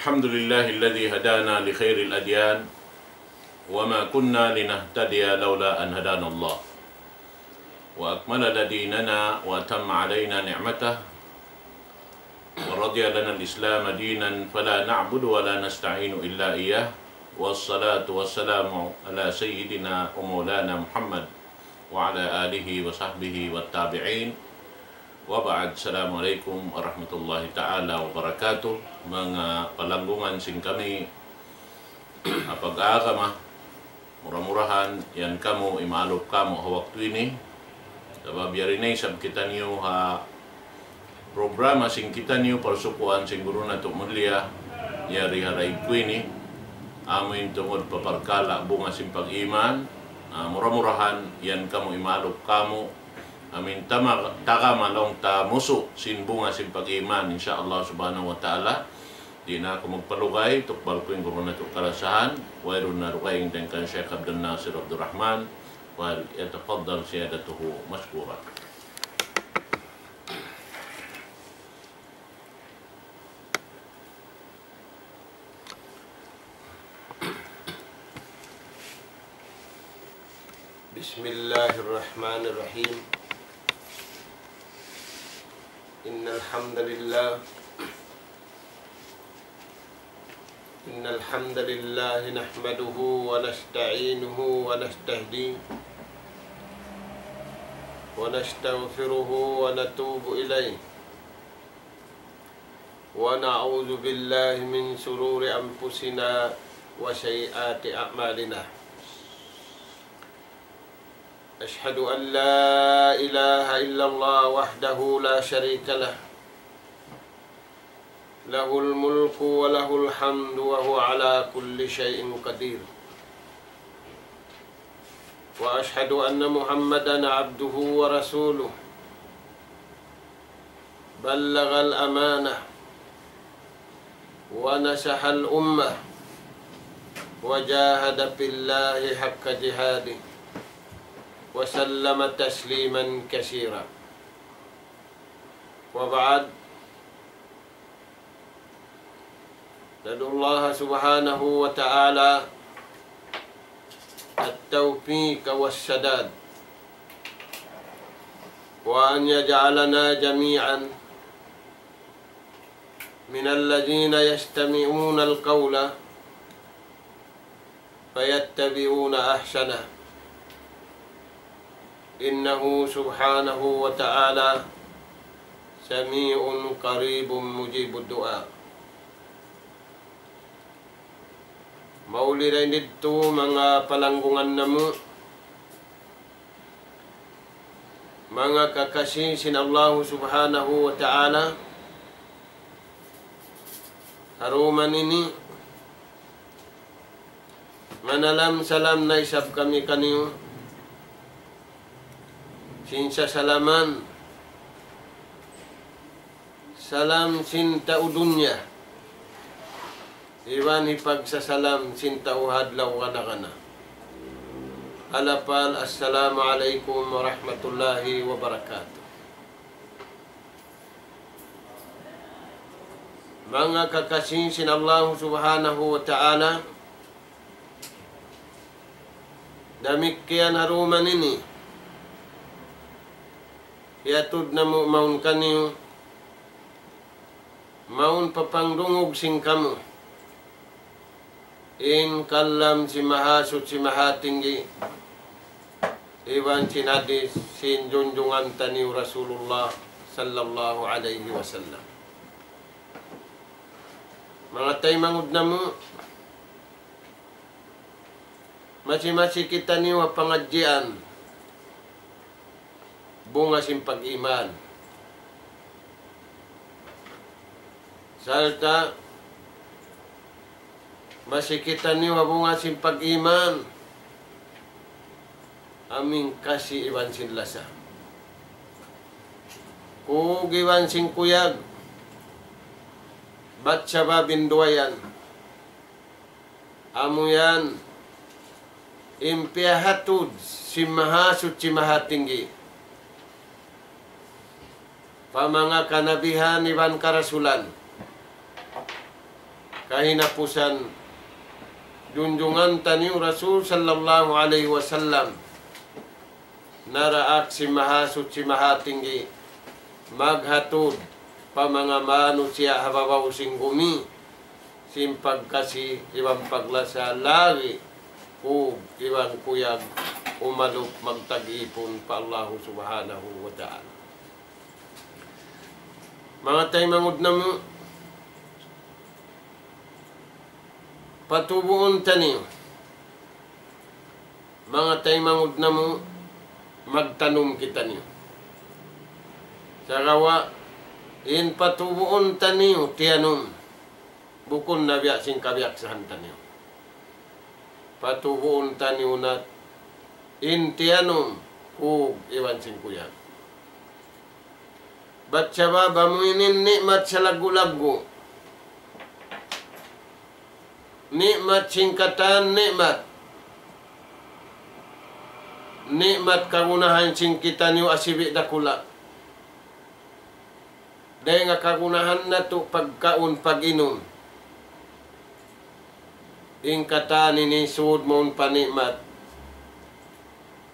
الحمد لله الذي هدانا لخير الأديان وما كنا لنهتدي لولا أن هدانا الله وأكمل ديننا وأتم علينا نعمته ورضي لنا الإسلام دينا فلا نعبد ولا نستعين إلا إياه والصلاة والسلام على سيدنا ومولانا محمد وعلى آله وصحبه والتابعين وبعد. Assalamualaikum warahmatullahi ta'ala wabarakatuh. Mga palanggungan sing kami pag-aakama murah-murahan yan kamo imalop kamo hawak ini sabab yarinay sab kita niyo ha programa sing kita niyo parsukuan sing guru na to mulia yari haray ini amin tungod paparkala bunga sing pag-iman murah-murahan yan kamo imalop kamo amin taka malong ta muso sin bunga sin pag-iman insyaallah subhanahu wa ta'ala. Di na ako magpalugay tukbal ko yung guru na ito kalasahan wairun na rukaying dengkan Syekh Abdul Nasir Abdul Rahman wal yatafaddal siyadatuhu maskura. Bismillahirrahmanirrahim. Innal hamdalillah nahmaduhu wa nasta'inuhu wa nastahdihi wa nastaghfiruhu wa natubu ilayhi wa na'udzu billahi min shururi anfusina wa sayyiati a'malina. أشهد أن لا إله إلا الله وحده لا شريك له له الملك وله الحمد وهو على كل شيء قدير وأشهد أن محمدا عبده ورسوله بلغ الأمانة ونصح الأمة وجاهد في الله حق جهاده وسلم تسليما كثيرا وبعد. ندعو الله سبحانه وتعالى التوفيق والسداد وأن يجعلنا جميعا من الذين يستمعون القول فيتبعون أحسنه إنه سبحانه وتعالى سميع قريب مجيب الدعاء. Mauli rin dito mga palanggungan namu, mga kakasisin Allah subhanahu wa ta'ala, haruman ini, manalam salam na isab kami kaniyo, sinsa salaman, salam sinta udunya, iwan ipagsasalam sinta uhadlaw kana. Alapal, assalamualaikum warahmatullahi wabarakatuh. Mga kakasinsin Allah subhanahu wa ta'ala, damikian haruman ini, yatud na mo maun kaniyo, maun papangdungog sing kamu, in kalam si mahasut si mahatinggi, iwan sinadis sin junjungan tani Rasulullah sallallahu alaihi wasallam. Mga tay mangud na mo, masi-masi kita niyo pangadjian, bunga sim pag-iman. Salta masikitan niyo bunga sim pag-iman aming kasi iwan sin lasa. Kung iwan sin kuyag bat siya binduayan amuyan impiahatud si mahasut si mahatinggi pamanga kanabihan iwan karasulan kahinapusan junjungan taniu Rasul sallallahu alaihi wasallam naraak si mahasuci mahatinggi maghatud pamangamano siya hababaw sing gumi simpag kasi iwang paglasa lagi o iwang kuyag umalup magtag-ipon pa Allah subhanahu wa ta'ala. Mga tay mangud na mo patubuon taniyo. Mga tay mangud na mo magtanom kita niyo. Sarawa in patubuon taniyo tiyanom bukon na biya sing kabiyak sa taniyo. Patubuon taniyo na in tiyanom kug iwan sing kuyag. Baca bamuinin nikmat sa lagu-lagu. Nikmat singkatan nikmat. Nikmat kagunahan sing kita niyo asibi dakula. Dahil nga kagunahan na to pagkaon pag-inom. Ingkatan ni suod mo panikmat.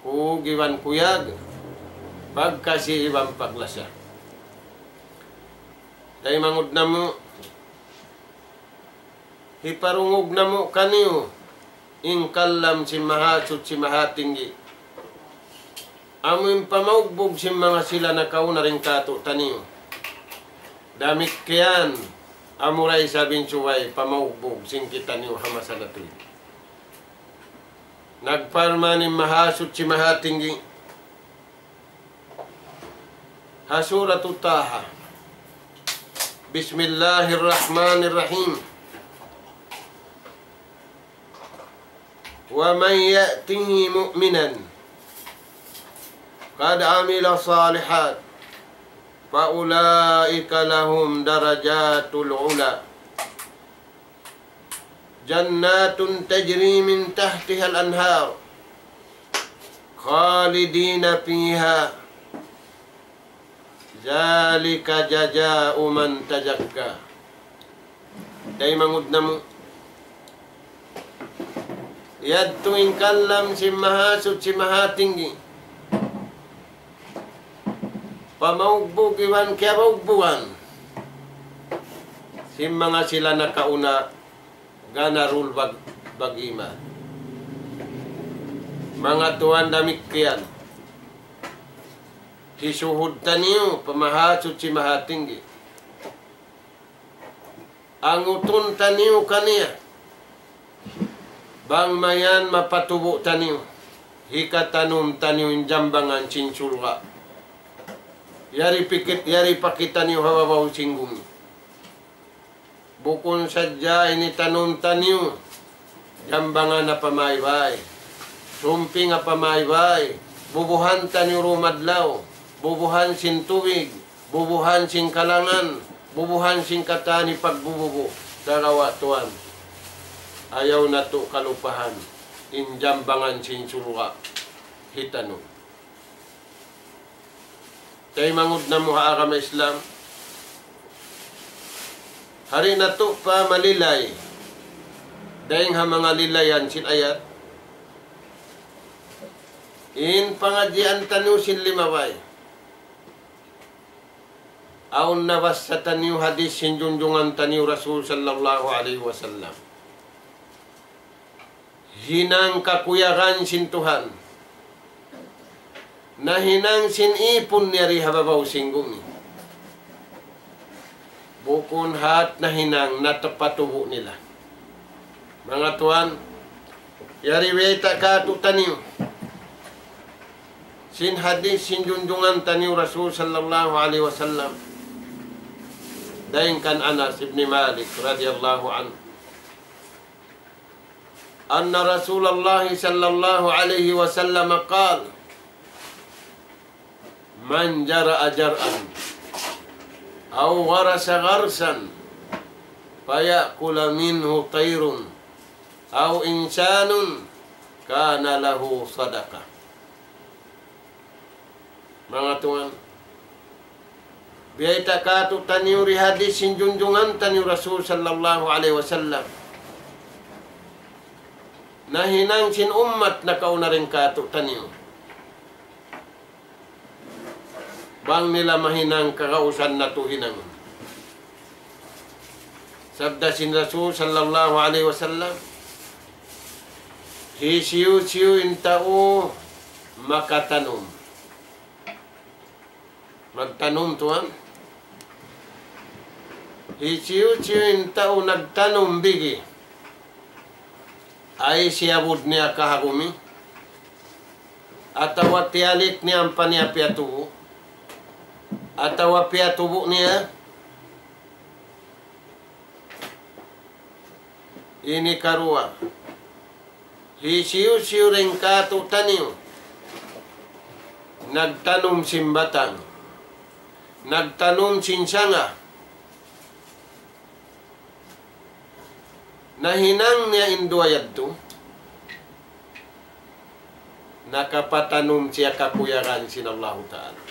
Kung iwan kuyag. Pagkasi ibang paglasa. Dahil mangod na mo. Hiparungog na mo kaniyo. Ingkalam si mahasot si mahatinggi. Amoy pamaugbog si mga sila na kauna rin kato taniyo. Damit kayan. Amuray sabing suway pamaugbog sing kita niyo hamasalatoy. Nagparma ni mahasot si mahatinggi. Hasuratu Taha. Bismillahirrahmanirrahim. Wa man ya'tihi mu'minan qad amila salihat fa ulaika lahum darajatul ula jannatun tajri min tahtiha al-anhar khalidina fiha zalika jazaa'u man tazakka. Dahil mangud na mo yadto ingkalam si mahasot si mahatinggi pamaugbog iwan kaya maugbuwan si mga sila nakauna ganarul bagima mga tuan damikyan hisuhud taniyo pamahasot si mahatinggi ang utun taniyo kaniya bang mayan mapatubo taniyo hikatanum taniyo jambangan cinsulwa yari pakita niyo hawabaw singgum bukon sadya ini tanum taniyo jambangan na pamaybay sumping na pamaybay bubuhan taniyo rumadlaw bubuhan sin tuwig, bubuhan sin kalangan, bubuhan sin katani pagbububo. Darawa tuan. Ayaw na to kalupahan. Injambangan sin sulwa. Hitano. Kay mangud na mo haagam Islam. Hari na to pa malilay. Dahil ha mga lilayan sin ayat. In pangadyan tanu sin limaway. Aun nabas sa taniw hadis sinjunjungan taniw Rasul sallallahu alaihi wasallam. Hinang kakuyagan sin Tuhan. Na hinang sin ipon niyari hababaw singgumi. Bukon hat na hinang natapatubo nila. Mga tuan, yari weta katu taniw. Sin hadis sinjunjungan taniw Rasul sallallahu alaihi wasallam. Daing kan Anas ibn Malik radhiyallahu anhu. Anna Rasulullah sallallahu alaihi wasallam qala man jara'a jar'an aw gharasa gharsan fayakula minhu tayrun aw insanun kana lahu sadaqah. Mga tuan, Biyay takatu taniu ri hadis sin junjungan taniu Rasul sallallahu alaihi wasallam. Nahinang sin ummat na kauna rin katu taniu. Bang nila mahinang kakausan na to hinang. Sabda sin Rasul sallallahu alaihi wasallam. Hisiu-siu intao makatanum. Magtanum tuan. Hisiu-siu intao nagtanum bigi. Ay siyabud niya kahagumi. Atawa tialik niya ang paniapiatubo. Atawa piatubo niya. Ini karua. Hisiu-siu rin katu taniu. Nagtanum simbatang. Nagtanum sinsanga. Nahinang niya induayad to. Nakapatanum siya kakuyaran sin Allah Ta'ala.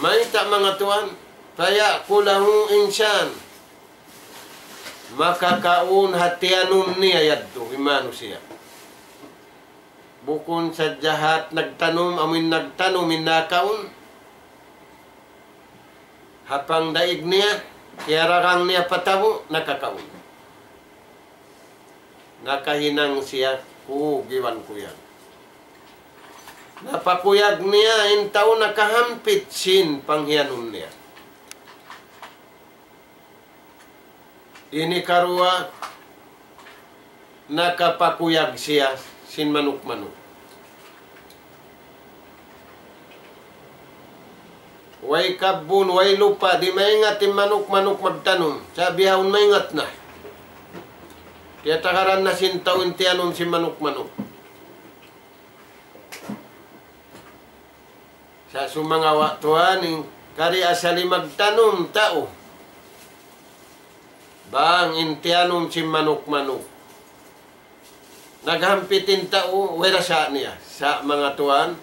May ta mga tuan. Kaya kulahu insan. Makakaun hatianum niya yadto. Imano siya. Bukon sa jahat nagtanum. Amin nagtanum inakaun. Hapang daig niya. Kaya rarang niya patabo. Nakakaun. Nakahinang siya. Giwan kuyag. Napakuyag niya. Intaw nakahampit sin panghianum niya. Ini karua nakapakuyag siya sin manuk-manuk. Way kabun, way lupa, di maingat yung manuk-manuk magtanong. Sabi haun maingat na. Kaya takaran na sin taon tiyanong si manuk-manuk. Sa sumangawa tuhan, kari asali magtanong tao. Bang intianum si manuk-manuk. Naghampitin tao, wala sa niya. Sa mga tuan,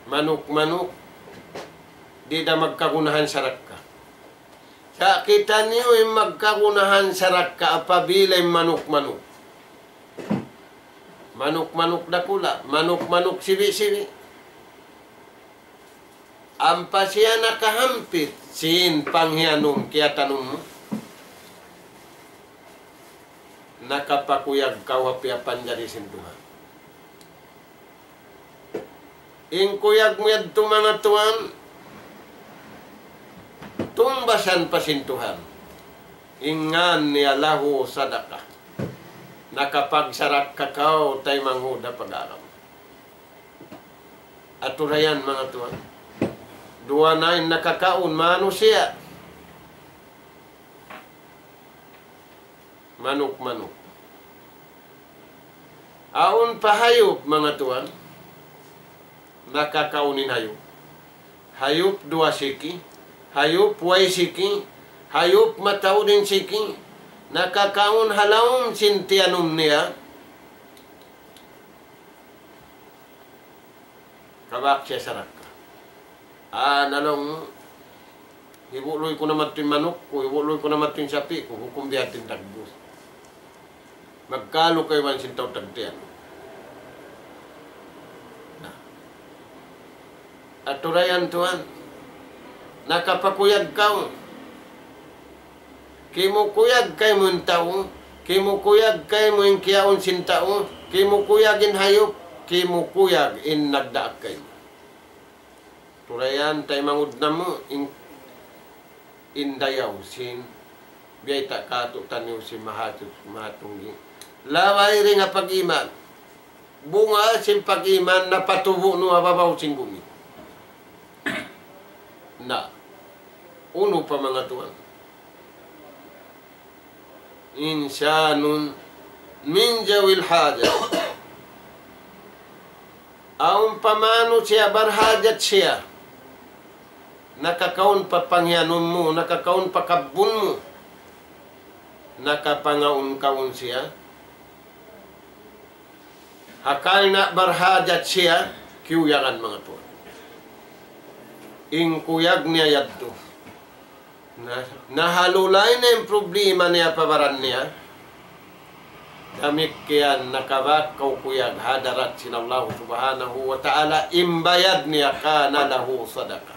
manuk-manuk, di na magkagunahan sa rakka. Sa kita niyo yung magkagunahan sa rakka, apabila yung manuk-manuk. Manuk-manuk na kula, manuk-manuk sibi-sibi. Ampa siya nakahampit sin panghianum kaya tanong mo. Nakapakuyag kawapiapan dari sin Tuhan. Ing kuyag mo yan mga tuan, tumbasan pa sin Tuhan. Ingan niya lahu sadaka. Nakapagsarak kakao tay manghuda pag-aram. Aturayan mga tuan. Dua na yung nakakaon, mano siya. Manuk-manuk. Aon pa hayop, mga tuan. Nakakaunin hayop. Hayop dua siki. Hayop way siki. Hayop mataw din siki. Nakakaon halawang sintianum niya. Kabak siya sarak. Nalong hibuloy ko naman ito yung manok ko, hibuloy ko naman ito yung sapi ko, hukum di atin tagbus. Magkalo kayo man sintaw tagtiyan. At turayan tuan, nakapakuyag ka. Kimukuyag kayo mo yung tao, kimukuyag kayo mo yung kiyaon sintao, kimukuyagin hayop, kimukuyag in nagdaak kayo. Turayan tayo mangud na mo indayaw sin biyay takato taniw si mahatunggi. Laway rin nga pag-iman. Bunga sin pag-iman na patubo no ababaw sin gumi. Na. Uno pa mga tuwan. Insanun min jawil haja. Aun pamano siya barhajat siya. Nakakaon pa pangyanon mo, nakakaon pa kabun mo. Nakapangaon-kaon siya. Hakal na barhajat siya, Kiuyangan mga tuwan. Ingkuyag niya yadto. Nahalulay na yung problema niya pabaran niya. Damik kiyan nakabak kuyag hadarat sinallahu subhanahu wa ta'ala imbayad niya kana lahu sadaka.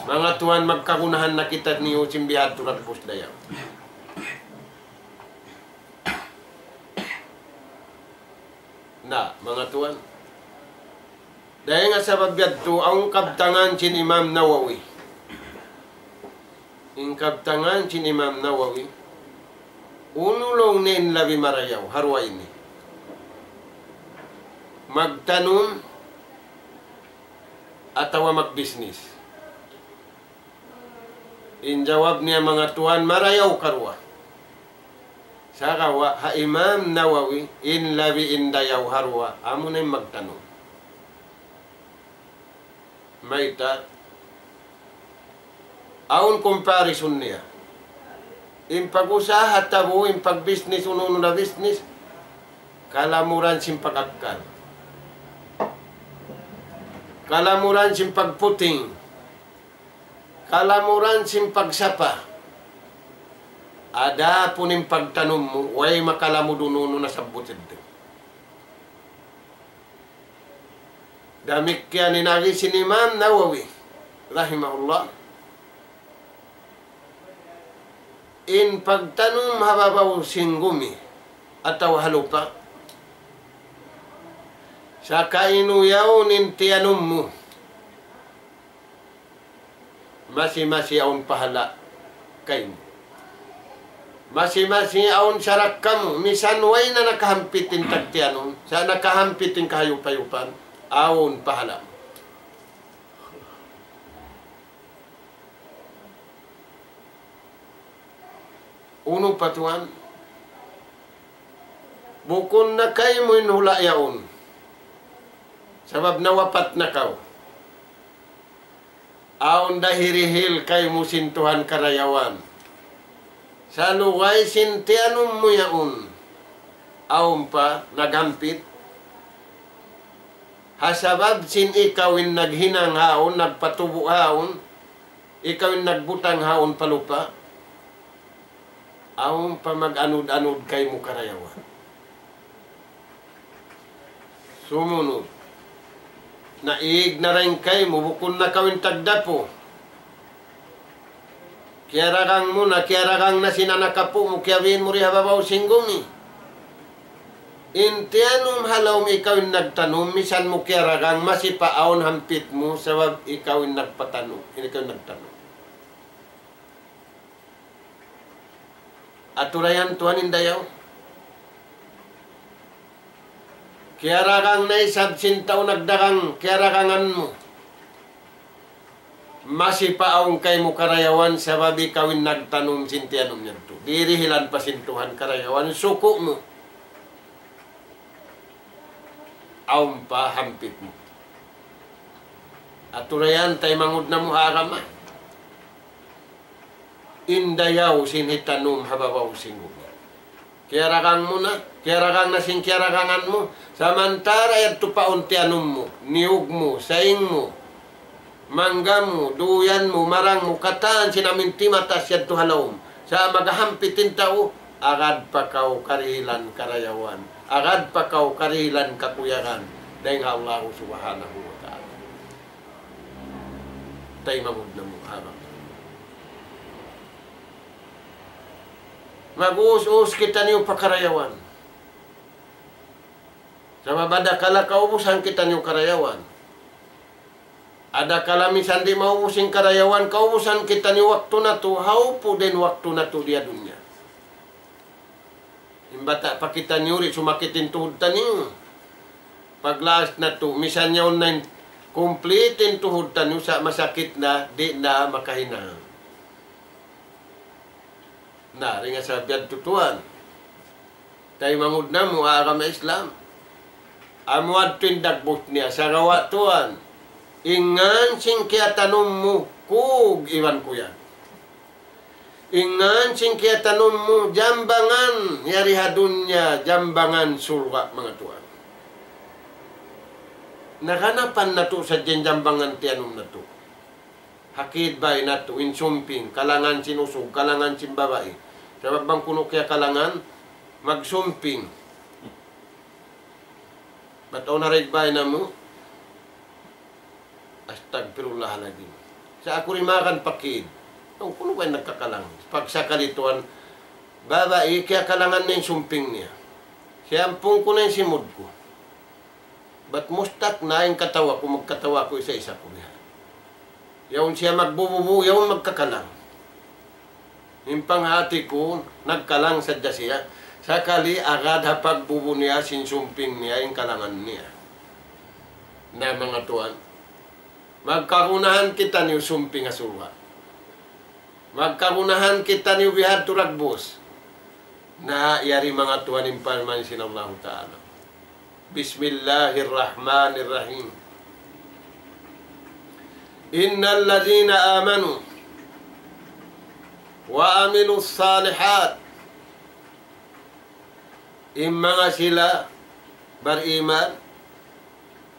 Mga tuwan magkagunahan na kita niyo simbihad turat pusdayaw. Na, mga tuwan. Dahil nga sa babyad to, ang kabtangan sin Imam Nawawi. Ang kabtangan sin Imam Nawawi, unulong nin labi marayaw, harwa ini. Magtanong, atawa magbisnis. Injawab niya mga tuwan, marayaw karwa. Sakawa, ha Imam Nawawi, in labi indayaw harwa, amo na yung magtanong. Maita, aun comparison niya. In pag-usaha tabo, in pag-business, ununo na business, kalamuran sim pag-akal. Kalamuran sim pagputing. Kalamuran sim pagsapa. Ada po ning pagtanong mo, way makalamudununo na sabutid. Damik kaya ninagi si Imam Nawawi, rahimahullah. In pagtanong hababaw singgumi ataw halupa, sa kainuyaw nintianum mo, masi-masi aun pahala kayo. Masi-masi aun sarak kamo, misan way na nakahampitin tagtianum, sa nakahampitin kahayupayupan, aun pahala. Unong patuan, bukon na kayo mo inhula yaon, sabab nawapat na kaw. Aon dahirihil kayo mo sintuhan karayawan. Sa lugay sintianong mo yaon, aon pa naghampit. Hasabab sin ikawin naghinang haon, nagpatubo haon, ikawin nagbutang haon palupa, aon pa mag-anod-anod kayo mo karayawan. Sumunod. Naig na rin kayo mo, bukon na kawin tagdapo. Kiaragang muna, kiaragang na sinanakapo mo, kiyawin mo rin hababaw singgumi. Intianum halaw ikawin nagtanong, misan mo kiaragang masipaon hampit mo, sabab ikawin nagpatanong, ikawin nagtanong. Aturayan tuhan indayaw. Kiaragang na isab sintaw nagdagang kiaragangan mo. Masipaong kay mo karayawan sabab ikawin nagtanong sintianum niyan to. Dirihilan pa sintuhan karayawan, suko mo. Aum pa hampit mo. Aturayan tay mangud na mo harama. Indayaw sinhitanum hababaw singgum. Kiaragang mo na, kiaragang na sin kiaragangan mo. Samantara yan tupauntianum mo, niyog mo, saing mo, mangga mo, duyan mo, marang mo, kataan sinaminti matas yan tuhalawom. Sa magahampitin tao, agad pa kaw karihilan karayawan. Agad pa kaw karihilan kakuyaran. Dahil nga Allah subhanahu wa ta'ala. Tay mamud na mo harap. Mag-uus-uus kita niyo pakarayawan. Sa mabada kala kaubusan kita niyo karayawan. Ada kala misan di maubusing karayawan, kaubusan kita niyo waktu na to, haupo din waktu na to dia dunya. Imbata pa kita niyo rin, sumakitin tuhod ta niyo. Paglaas na to, misan niya online, kumplitin tuhod ta niyo sa masakit na, di na makahinang. Na, ringa sa biyad tutuan. Tayo mangud na mo, agama Islam. Amuad tindagbot niya, sa rawa tuan. Ingan sing kaya tanong mo, kug iwan ko yan. Ingan sing kaya tanong mo, jambangan, yari hadun niya, jambangan surga mga tuan. Naganapan na to sa Jambangan tiyanom na to. Hakid bay na to, insumping, kalangan sinusog, kalangan simbabae. Sabab bang kuno kaya kalangan, magsumping. Bataw na bay na mo, astagfirullahaladzim. Sa ako rin makan pakid. Ang kuno ba nagkakalang? Pag sa kalituan, babae, kaya kalangan na yung sumping niya. Siyampung ko na yung simod ko. Ba't mustak na yung katawa ko, magkatawa ko isa-isa ko niya. Yaon siya magbububu, yaon magkakalang. Yung panghati ko, nagkalang sadya siya. Sakali, agad hapag bubu niya, sinsumping niya, yung kalangan niya. Na mga tuwan. Magkarunahan kita niyo sumping asulwa. Magkarunahan kita niyo bihad turagbos. Na yari mga tuwan yung parman sinallahu ta'ala. Bismillahirrahmanirrahim. Innal ladzina amanu wa amilus salihat, mga sila beriman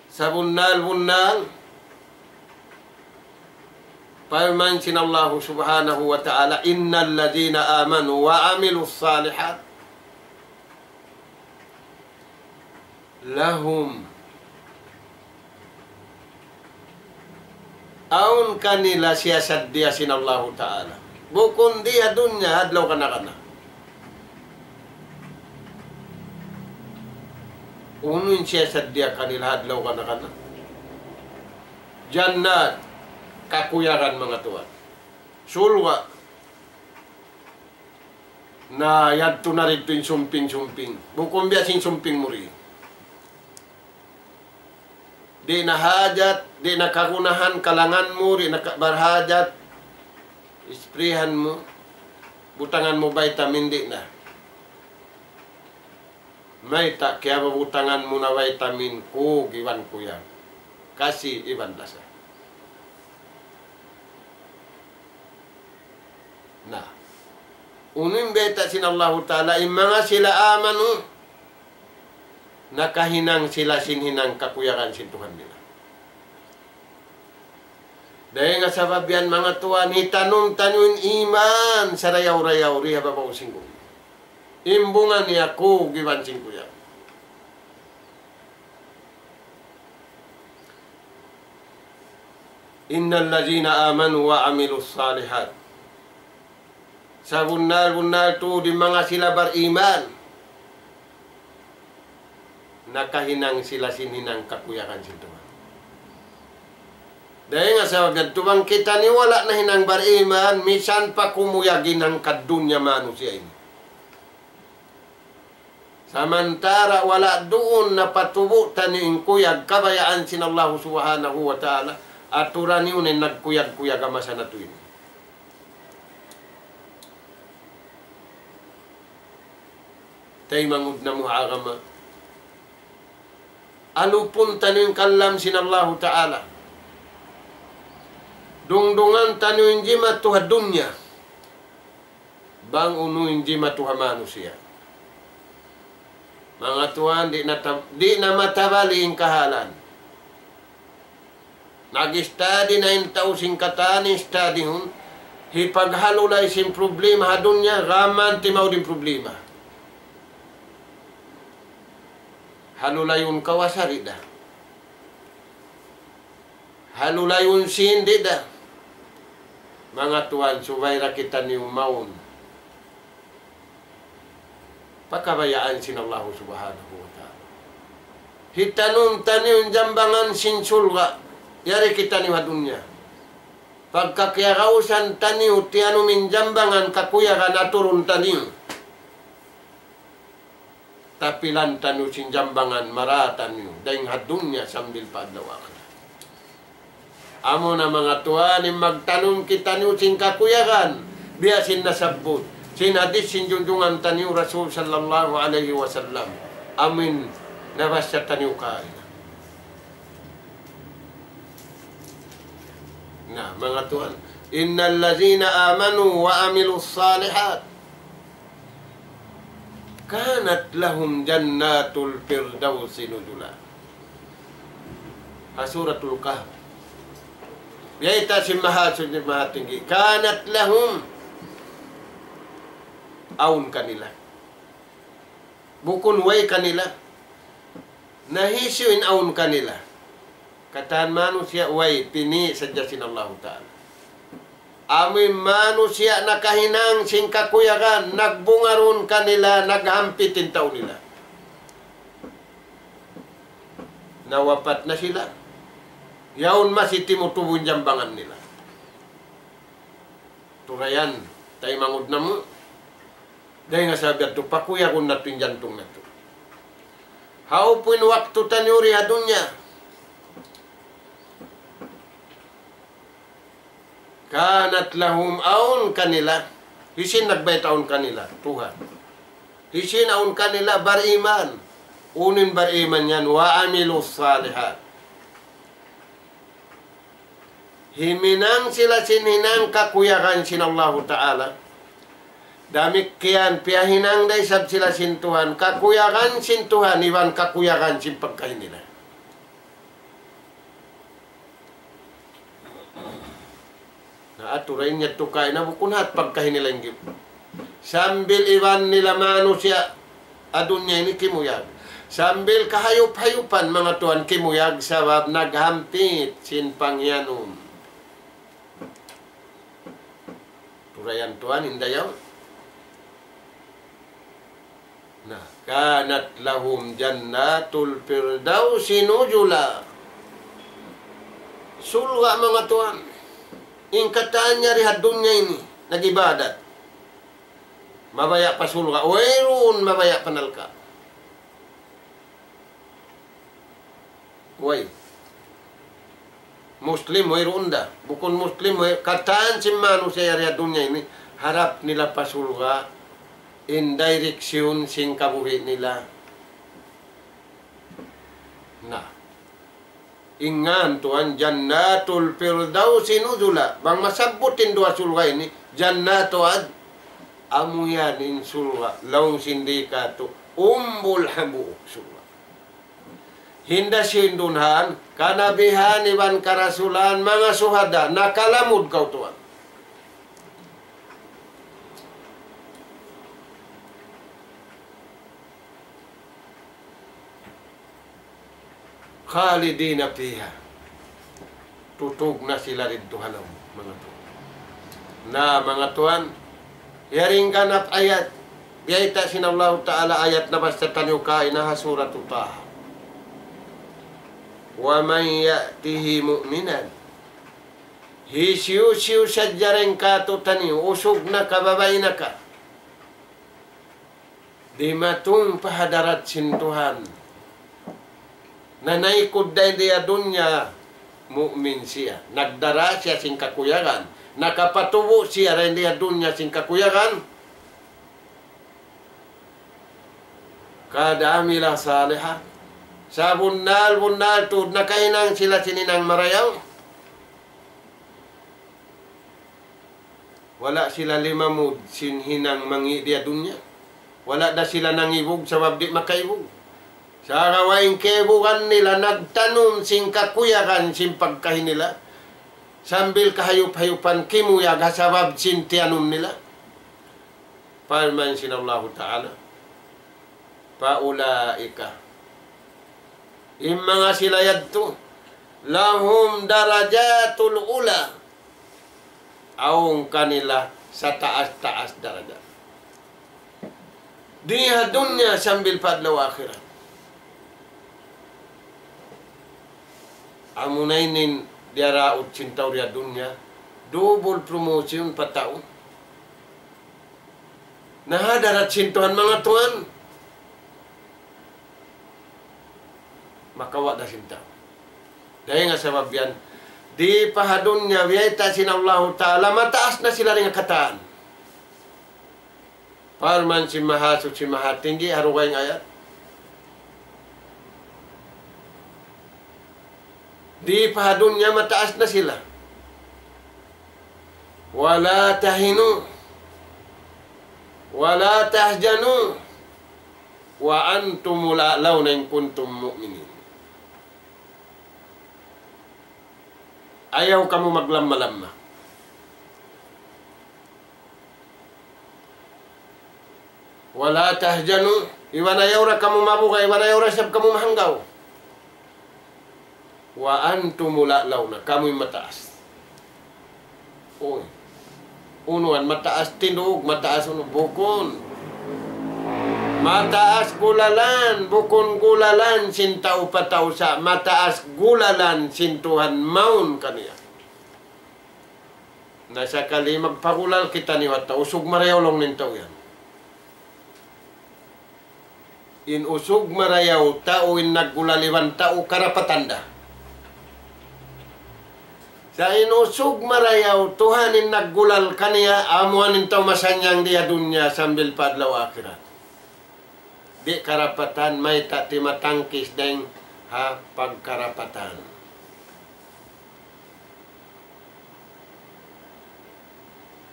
sa bunnal-bunnal firman sinallahu subhanahu wa ta'ala, innal ladzina amanu wa amilus salihat lahum aun kanila siya sadya sinallahu ta'ala. Bukun dia dunya hadlaw kana. Unun siya sadya kanila hadlaw kana. Jannat, kakuyaran mga tuwan. Sulwa, na yadto na rito yung sumping-sumping. Bukun biya sing sumping muri. Di na hajat, di na kagunahan kalangan mo, di na barhajat, isprihan mo, butangan mo vitamin, di na. May tak, kaya butangan mo na vitamin ko, giwan ko yan. Kasi iban lasa. Na, uning beta sinallahu ta'ala, mga sila amanu, nakahinang sila sinhinang kakuyakan sin Tuhan nila. Dahil nga sabab yan mga tuwan, hitanong-tanong iman sa rayaw-rayaw, riha ba using ko. Imbungan niya ko, giwansing ko yan. Innal ladzina amanu wa amilus salihat. Sa bunnal-bunnal to, di mga sila beriman, nakahinang sila sinhinang kakuyakan sin Tuhan. Dahil nga sa tuwang kita ni wala na hinang bariman, misan pa kumuyagin ang kadunya manusia ini. Samantara wala doon na patubo taning kuyag kabayaan sin Allah subhanahu wa ta'ala, aturan yun ay nagkuyag-kuyag amasa na to ini. Tay mangud na mo agama. Alupun tanin kalam sinallahu ta'ala. Dungdungan tanin jima tuha dunya. Bang unuin jima tuha manusia. Mga tuhan, di na matabali ang kahalan. Nag-study na yung tao sing katani, study hun. Hipaghalulay sin problema ha dunya, raman timaw din problema. Halulayon kawasari da. Halulayon sindi da. Mga tuwan, subayra kita ni umaon. Pakabayaan sinallahu subhanahu wa ta'ala. Hitanong taniyong jambangan sinsulga. Yari kita ni wadunya. Pagkakiyakausan taniyo, tiyanumin jambangan kakuyakan aturun taniyo. Tapi lantan sin jambangan maratan yun. Dahil hadunya sambil paadlawa ka. Amo na mga tuwan, magtanong kita niyo sin kakuyakan. Biyasin nasabot. Sin hadis sin junjungan taniyo Rasul sallallahu alaihi wasallam. Amin. Nabasya taniyo kain. Na mga tuwan. Innal ladzina amanu wa amilus salihat. Kanat lahum jannatul firdausi nuzula. Suratul Kahf. Yaita si mahasud ni mahatinggi. Kanat lahum aun kanila. Bukun way kanila. Nahisyo in aun kanila. Kataan manusia way pini sadyasin Allah Ta'ala. Amin manusia nakahinang sing kakuyakan, nagbungaron kanila, naghampitin tao nila. Nawapat na sila. Yaon masitimutubo jambangan nila. Turayan, tayo mangod na mo. Dahil nga sabi ato, pakuya kung nato yung jantong nato. Haupin waktu tanyuri adunya. Kanat lahum aun kanila. Hisin nagbay taon kanila, Tuhan. Hisin aun kanila bariman. Unin bariman yan, wa amilus salihat. Himinang sila sinhinang kakuyakan sin Allah Ta'ala. Damik kiyan, piyahinang day sab sila sin Tuhan. Kakuyakan sin Tuhan, iwan kakuyakan sin pagkain nila. Naaturay niya tukay na bukunhat pagkain nila yung gip. Sambil iwan nila manusia, adunya ini kimuyag. Sambil kahayup-hayupan mga Tuhan kimuyag sabab naghampit sin pangyanum. Turayan Tuhan, hindayaw. Nah, kanat lahum jannatul firdausi nuzula. Sulga mga Tuhan. Ingkataan niya rihat dunya ini, nagibadat. Mabaya pa sulga. Wayroon mabaya panalka. Way. Muslim wayroon da. Bukun Muslim kataan si manusia rihat dunya ini, harap nila pasulga in direksyon sing kabuhi nila. Nah, ingan Tuhan jannatul firdausi nuzula. Bang masabutin dua sulga ini, jannatu ad amuyanin sulga. Laung sindika tu umbul habu sulga. Hinda sindunhan, kanabihan iban karasulan, mga suhada, nakalamud kau Tuhan. Khalidina fiha. Tutug na sila rin Tuhan mga Tuhan. Na mga Tuhan, yaring ganap ayat, biyaita sinallahu ta'ala ayat na basta tanyo kain na suratul Taha. Wa man ya'tihi mu'minan. Hisiu-siu sadyaring kato taniyo, usog na kababay na ka. Di matong pahadarat sin Tuhan. Nanaikod dahil dia dunya, mu'min siya. Nagdara siya sing kakuyagan. Nakapatubo siya rin dia dunya sing kakuyagan. Kadamila salihah. Sa bunal tu nakainang sila sininang marayaw. Wala sila limamud sinhinang mangi dia dunya. Wala da sila nangibog sa wabdi makaibog. Sa kawain kebukan nila nagtanong sing kakuyakan sing pagkahin nila. Sambil kahayup-hayupan kimuyag hasabab sin tianum nila. Palman sinallahu ta'ala. Paulaika. Mga sila yadto. Lahum darajatul ula. Aung kanila sa taas-taas darajat. Diha dunya sambil padlaw akhirat. Amunainin diaraut cintaw ria dunya. Double promotion patao. Nahadarat sintuhan mga Tuhan. Makawa da sintaw. Dahil nga sabab yan, di pahadun niya, wiyayta sinallahu ta'ala, mataas na sila rin kataan. Parman si mahasot si mahatinggi, harugay ng ayat. Di pahadun niya, mataas na sila. Wala tahinu, wala tahjanu, wa antum la'law na in kuntum mu'minin. Ayaw ka mo maglamma-lamma. Wala tahjanu. Iwan ayaw ra ka mo mabuka. Iwan ayaw ra sab ka mo mahanggaw. Wa antumula lawna. Kamo'y mataas. Uy. Unuan, mataas tindog, mataas bukon. Mataas gulalan, bukon gulalan, sintaw pataw sa. Mataas gulalan, sintuhan maun kaniya. Nasa kali magpagulal kita ni wata. Usog marayaw lang nintaw yan. In usog marayaw tao, in naggulaliwan tao, karapatanda. Sa inusog marayaw, Tuhanin naggulal kaniya, amuanin taw masanyang dia dunya sambil padlaw akhirat. Di karapatan, may ti matangkis deng ha pagkarapatan.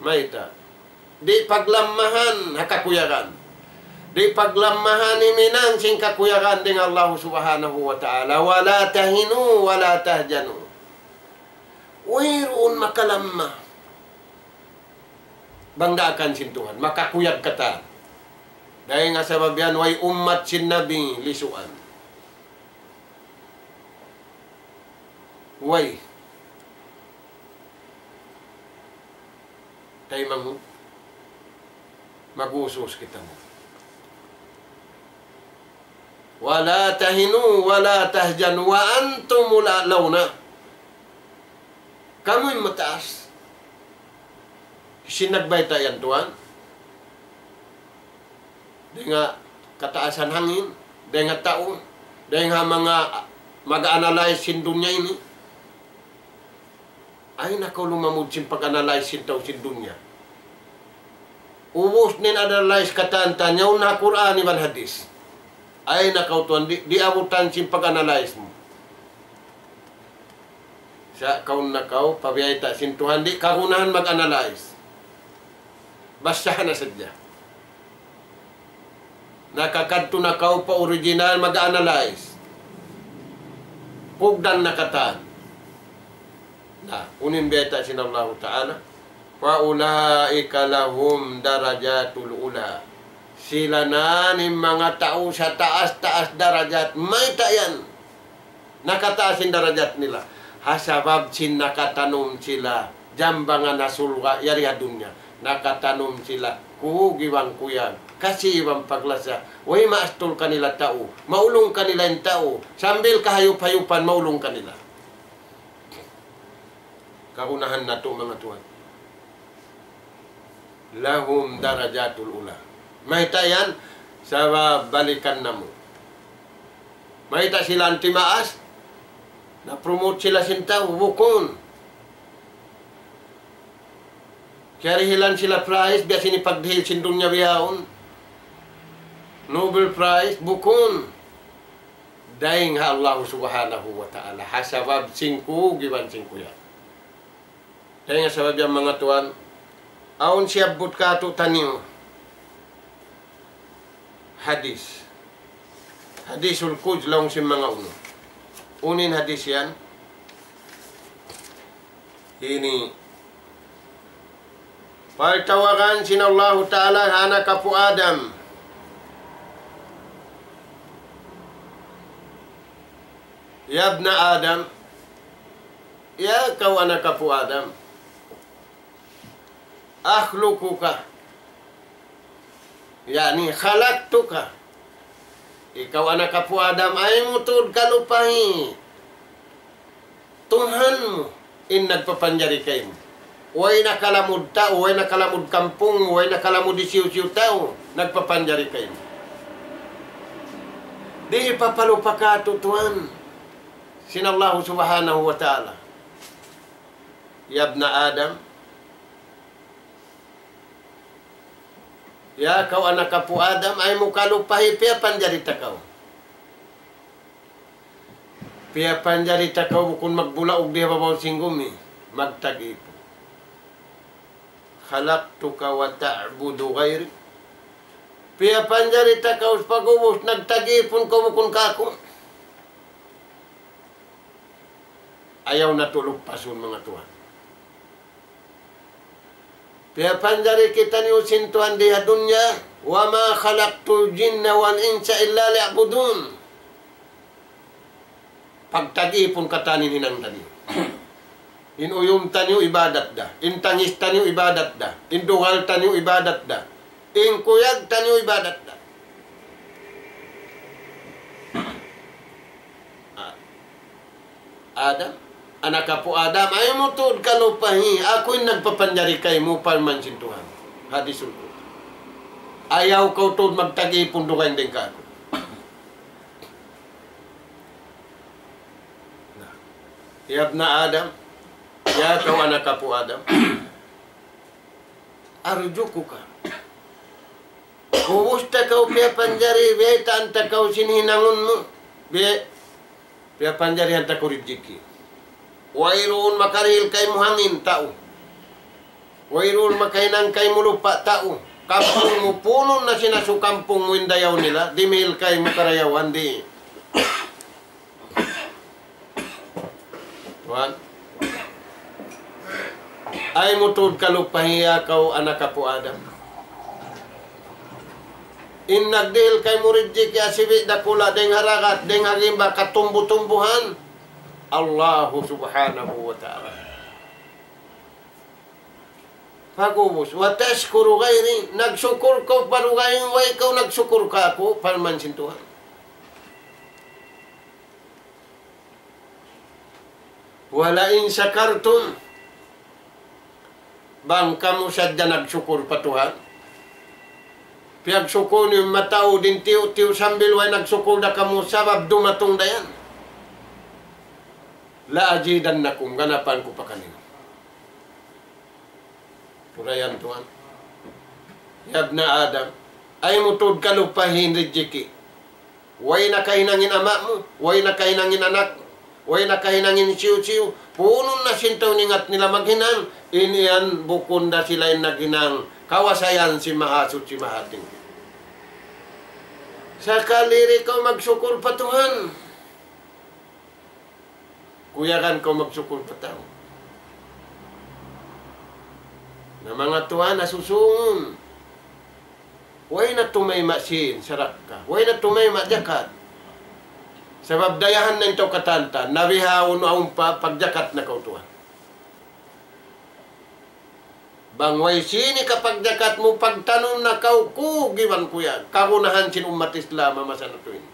May ta. Di paglamahan, hakakuyakan. Di paglamahan ni minang sing kakuyakan ding Allah subhanahu wa ta'ala. Wala tahinu, wala tahjanu. Uirun makalamma. Banggakan sin Tuhan. Makakuyag kata. Dahil nga sabab yan, way ummat sin nabi lisuan. Way. Tayo mangu. Magusos kita mo. Wala tahinu, wala tahjan, wa antum la'lawna. Kamo'y mataas. Sinagbay tayan, Tuhan. Di nga kataasan hangin, di nga tao, di nga mga mag-analyze sin dunya ini. Ay nakaw lumamud sin pag-analyze sin tao sin dunya. Ubus nin analyze katanta, nyaw na Quran iban hadis. Ay nakaw Tuhan, di abutan sin pag-analyze mo. Sa kaun na kau, pabiyay ta sin Tuhan, di kagunahan mag-analyze. Basahan na sadya. Nakakadto na kau pa original mag-analyze. Pugdan na kataan. Na, unin beta sin Allah Ta'ala. Faulaika lahum darajatul ula. Sila na ni mga tao sa taas-taas darajat. May tayan. Nakataasin darajat nila. Hasabab sin nakatanong sila. Jambangan na sulwa. Yari dunya. Nakatanong sila. Kuhugiwang kuyag. Kasi ibang paglasa. Way maastol kanila tao. Maulong kanila yung tao. Sambil kahayup-hayupan, maulong kanila. Kaunahan na to mga tuwan. Lahum darajatul ula. Mahita yan sa balikan na mo. Mahita sila ang timaas. Na-promote sila sintaw. Bukon. Kaya hilan sila prize. Biya sinipagdihil sin dunya biyaon. Nobel Prize. Bukon. Dahing ha Allah subhanahu wa ta'ala. Hasabab singku. Giban singku ya. Dahing hasabab yung mga tuwan. Aun siyabot ka ito taniyo. Hadis. Hadisul Quds lang si mga uno. Unin hadis yan. Ini. Pagtawagan sin Allah Ta'ala anak kapu Adam. Ya ibna Adam. Ya kau anak kapu Adam. Akhlukuka. Yani khalaqtuka. Ikaw anak kapu Adam ay mutud kalupahi. Tuhan mo in nagpapanjari kayo. Huwag nakalamud tao, huwag nakalamud kampung, huwag nakalamud isiw-siw tao, nagpapanjari kayo. Di ipapalupa ka tutuan. Sinallahu subhanahu wa ta'ala. Ya ibna Adam. Ya kau anak kapu Adam ay mukalupahi pia panjarita kau. Pia panjarita kau bukun magbulaog diha babaw singgumi. Magtagipo. Khalaqtuka wa ta'budu ghairi. Pia panjarita kau pagubos nagtagipon ko bukun kako. ayaw natulog pasun mga Tuhan. Kaya panjari kita ni usintuhan di dunya, wa ma khalaqtul jinna wal insa illa liya'budun. Pagtag-ipon katanin hinang tani. Inuyom tanyo ibadat da. Intangis tanyo ibadat da. Indungal tanyo ibadat da. Inkuyag tanyo ibadat da. Adam, anak ka po Adam, ayaw mo tuod ka lupahi. Ako'y nagpapanjari kay mo palmansin Tuhan. Hadisul ko. Ayaw ka tuod magtag-ipon dukain din ka ako. Iyab na Adam, ya kau anak ka po Adam. Arjo ko ka. Kumusta kau pia panjari, be tanta kau sinihinangon mo. Be pia panjari hanta ko rijiki. Wairun makaril kay mo hangin tao. Wairun makainang kay mo lupa tao. Kampung mo puno na sinasukampung mo indayaw nila. Dimil kay mo karayawan di. Tuhan. Ay mo tuod kalupahiya kau anak ka po Adam. In nagdil kay mo rijiki asibi dakula deng harakat deng halimba katumbu-tumbuhan. Allahu subhanahu wa ta'ala. Pagubos, wa tashkuru ghairi, nagsyukur ko paru gayon, wa ikaw nagsyukur ka ako, palmansin Tuhan. Wala in syakartum, bang kamu sadya nagsyukur pa Tuhan. Piyag syukur niyo matao din tiyo sambil wa nagsyukur da kamu sabab dumatong dayan. La ajidannakum, ganapan ko pa kanino. Purayan Tuhan. Yab na Adam, ay mo tuod kalupahin rijiki. Way nakahinangin ama mo, way nakahinangin anak mo, way nakahinangin siyo-siyo. Punon na sintaw ningat nila maghinang, iniyan bukunda sila yung naghinang. Kawasayan si mahasot si mahating. Sa kaliri ka magsyukur pa Tuhan. Kuyakan ko magsyukur pa tao. Na mga Tuhan nasusungon. Huwag na tumay masin, sarak ka. Huwag na tumay majakat. Sabab dayahan na ito katanta, nabihawon aong pagjakat na kau Tuhan. Bangway sini kapag jakat mo pagtanong na kau giban kuya. Karunahan sin umat Islam masana tuwin.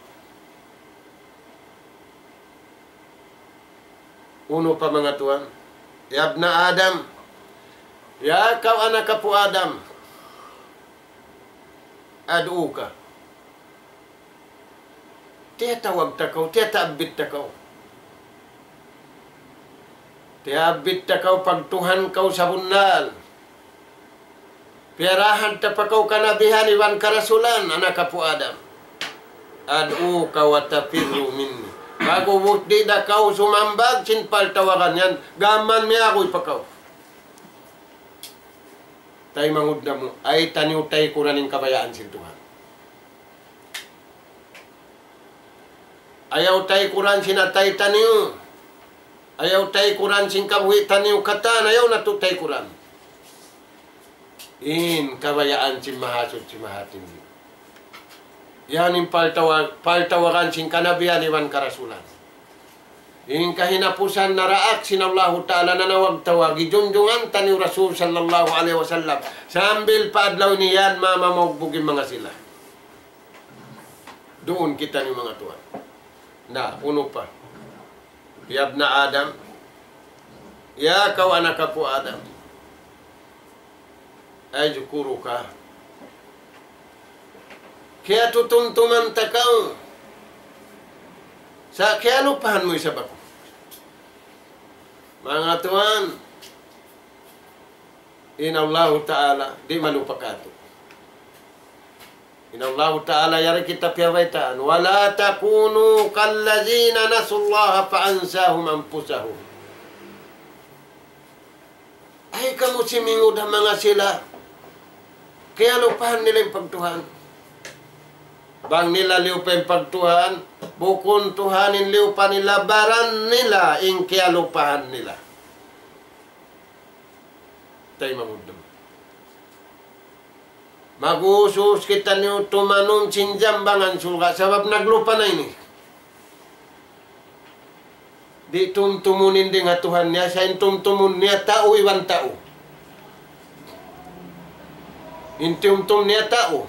Uno pa mga Tuhan. Yab na Adam. Ya kau anak ka po Adam. Adu ka. Tiya tawag takaw, tiya taabit takaw. Tiya abit takaw pagtuhan kau sa bunal. Piarahan tapakaw kanabihan iwan karasulan, anak ka po Adam. Adu ka watapiru minni. Bago di da kau sumambag, sinpal tawagan yan. Gaman mi ako'y pakaw. Tay mangud na mo, ay taniw tay kuraning kabayaan sin Tuhan. Ayaw tay kuran sinatay taniw. Ayaw tay kuran sin kabuhi taniw katan, ayaw na to tay kuran. In kabayaan sin mahasot si mahatin. Yan yung paltawagan sin kanabihan iwan karasulan. Yung kahinapusan na raak sinallahu ta'ala na nawag-tawag. Ijunjungan tani Rasul sallallahu alaihi wasallam. Sambil paadlaw niyan mamamagbugin mga sila. Doon kita ni mga Tuhan. Na, uno pa. Yab na Adam. Ya kau anak ka po Adam. Ay jukuru ka. Kaya tutumtuman takaw. Sa kaya lupahan mo isa bako. Mga Tuhan, inallahu ta'ala, di malupak ato. Inallahu ta'ala, yari kita piyawaitaan, wala takunu kallazina nasullaha fa'ansahum anfusahum. Ay kamu simingod ang mga sila. Kaya lupahan nila yung pagtuhan. Bang nila liw pa yung pagtuhan, bukun tuhanin liw pa nila, baran nila, ingkialupahan nila. Tayo mamudong. Mag-usus kita niyo tumanon sinjambangan sulga, sabab naglupa na ini. Di tumtumunin din nga Tuhan niya, sa tumtumun niya tao, iwan tao. Intumtum niya tao.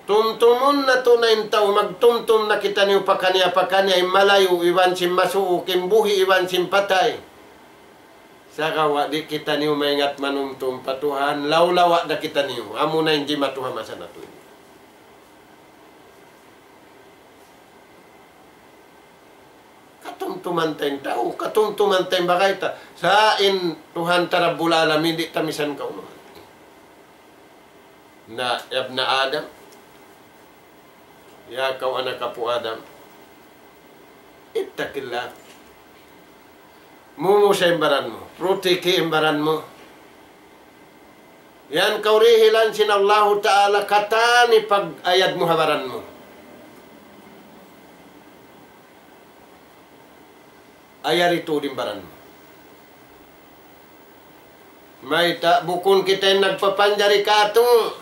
Tumtumun na tunayin tao, magtumtum na kita niyo pakanya, malayo, iwan sim masuu, kimbuhi, iwan sim patay. Sa kawa, di kita niyo maingat manumtum patuhan, law-lawa na kita niyo, amo na hindi matuha masa na to. Katumtuman tayong tao, katumtuman tayong bagay ta. Sa in Tuhan Rabbul Alamin, di tamisan ka unuhan. Na Adam, ya kau anak kapu Adam, ittaqillah, mumu sa imbaran mo, proteki imbaran mo. Yan kau rihilan sin Allah Ta'ala kata ni pag ayat muhabaran mo. Ayar itu dimbaran mo. May ta bukun kita yung nagpapanjari kato.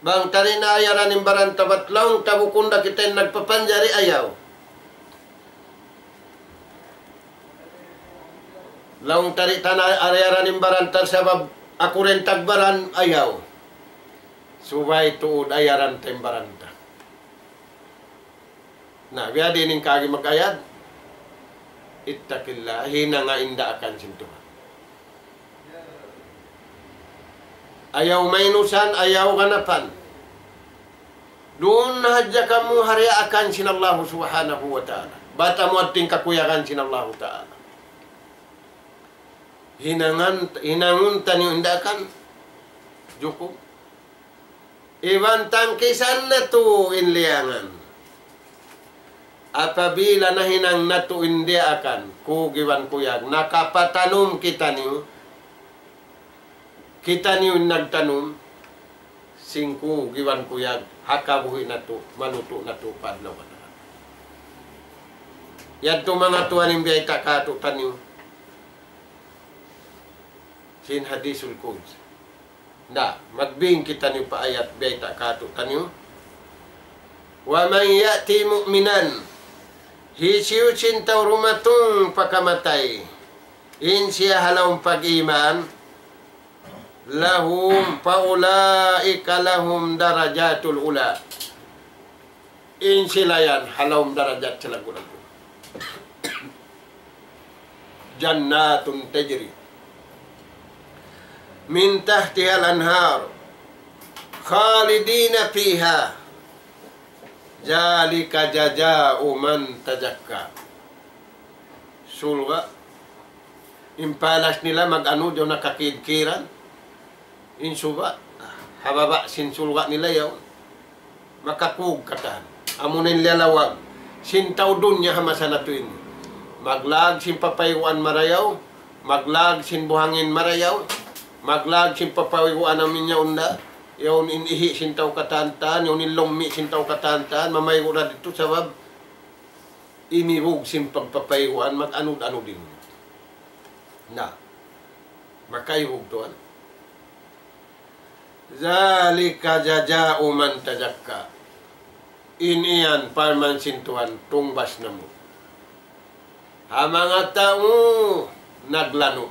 Bang tari na ayaran ng baran tabatlaw, tabukunda kita yung nagpapanjari ayaw. Laung tari tanah ayaran ng baran sabab ako rin tagbaran ayaw. Subay tuod ayaran tembaran ta. Na, biya din yung kagi magayad. Ittaqillah, hina nga inda akan sintuhan. Ayaw mainusan, ayaw ganapan. Doon nahadya kamu harya akan sinallahu subhanahu wa ta'ala. Bata mo ating kakuyakan sinallahu ta'ala. Hinangun tanyo indakan. Juko. Iwan tangkisan na to inliangan. Apabila na hinang nato hindi akan, kugiwan kuyag, nakapatanong kita niyo nagtanong, singku giwan kuyag, hakabuhi na to, maluto na to, padlaw na. Yan to mga tuwan yung biyay takato tanyo. Sin hadisul Quds. Na, magbing kita niyo paayat biyay takato tanyo. Wa man ya'ti mu'minan, hisiw sintaw rumatong pakamatay, in siya halawang pag-iman, lahum paulaika lahum darajatul ula. In sila yan, halawang darajat sila gulang. Jannatun tajri min tahtiha al-anhar khalidina fiha zalika jazaa'u man tazakka. Surga impalas nila mag-ano daw nakakidkiran insuba hababa sin surga nila yaw makakug katan amunin lalawag sintaw dunya hamasana tuin maglag sin papayuan marayaw, maglag sin buhangin marayaw, maglag sin papayuan namin niya unda, yaw inihi sin taw katantan, yaw nilongmi sin taw katantan, mamayo na dito sabab inirug sin pagpapayuan, mag-anod-ano din. Na, makayurug to. Zalika jazaa'u man tazakka. Iniyan parman sin Tuhan, tungbas na mo. Ha mga tao naglano.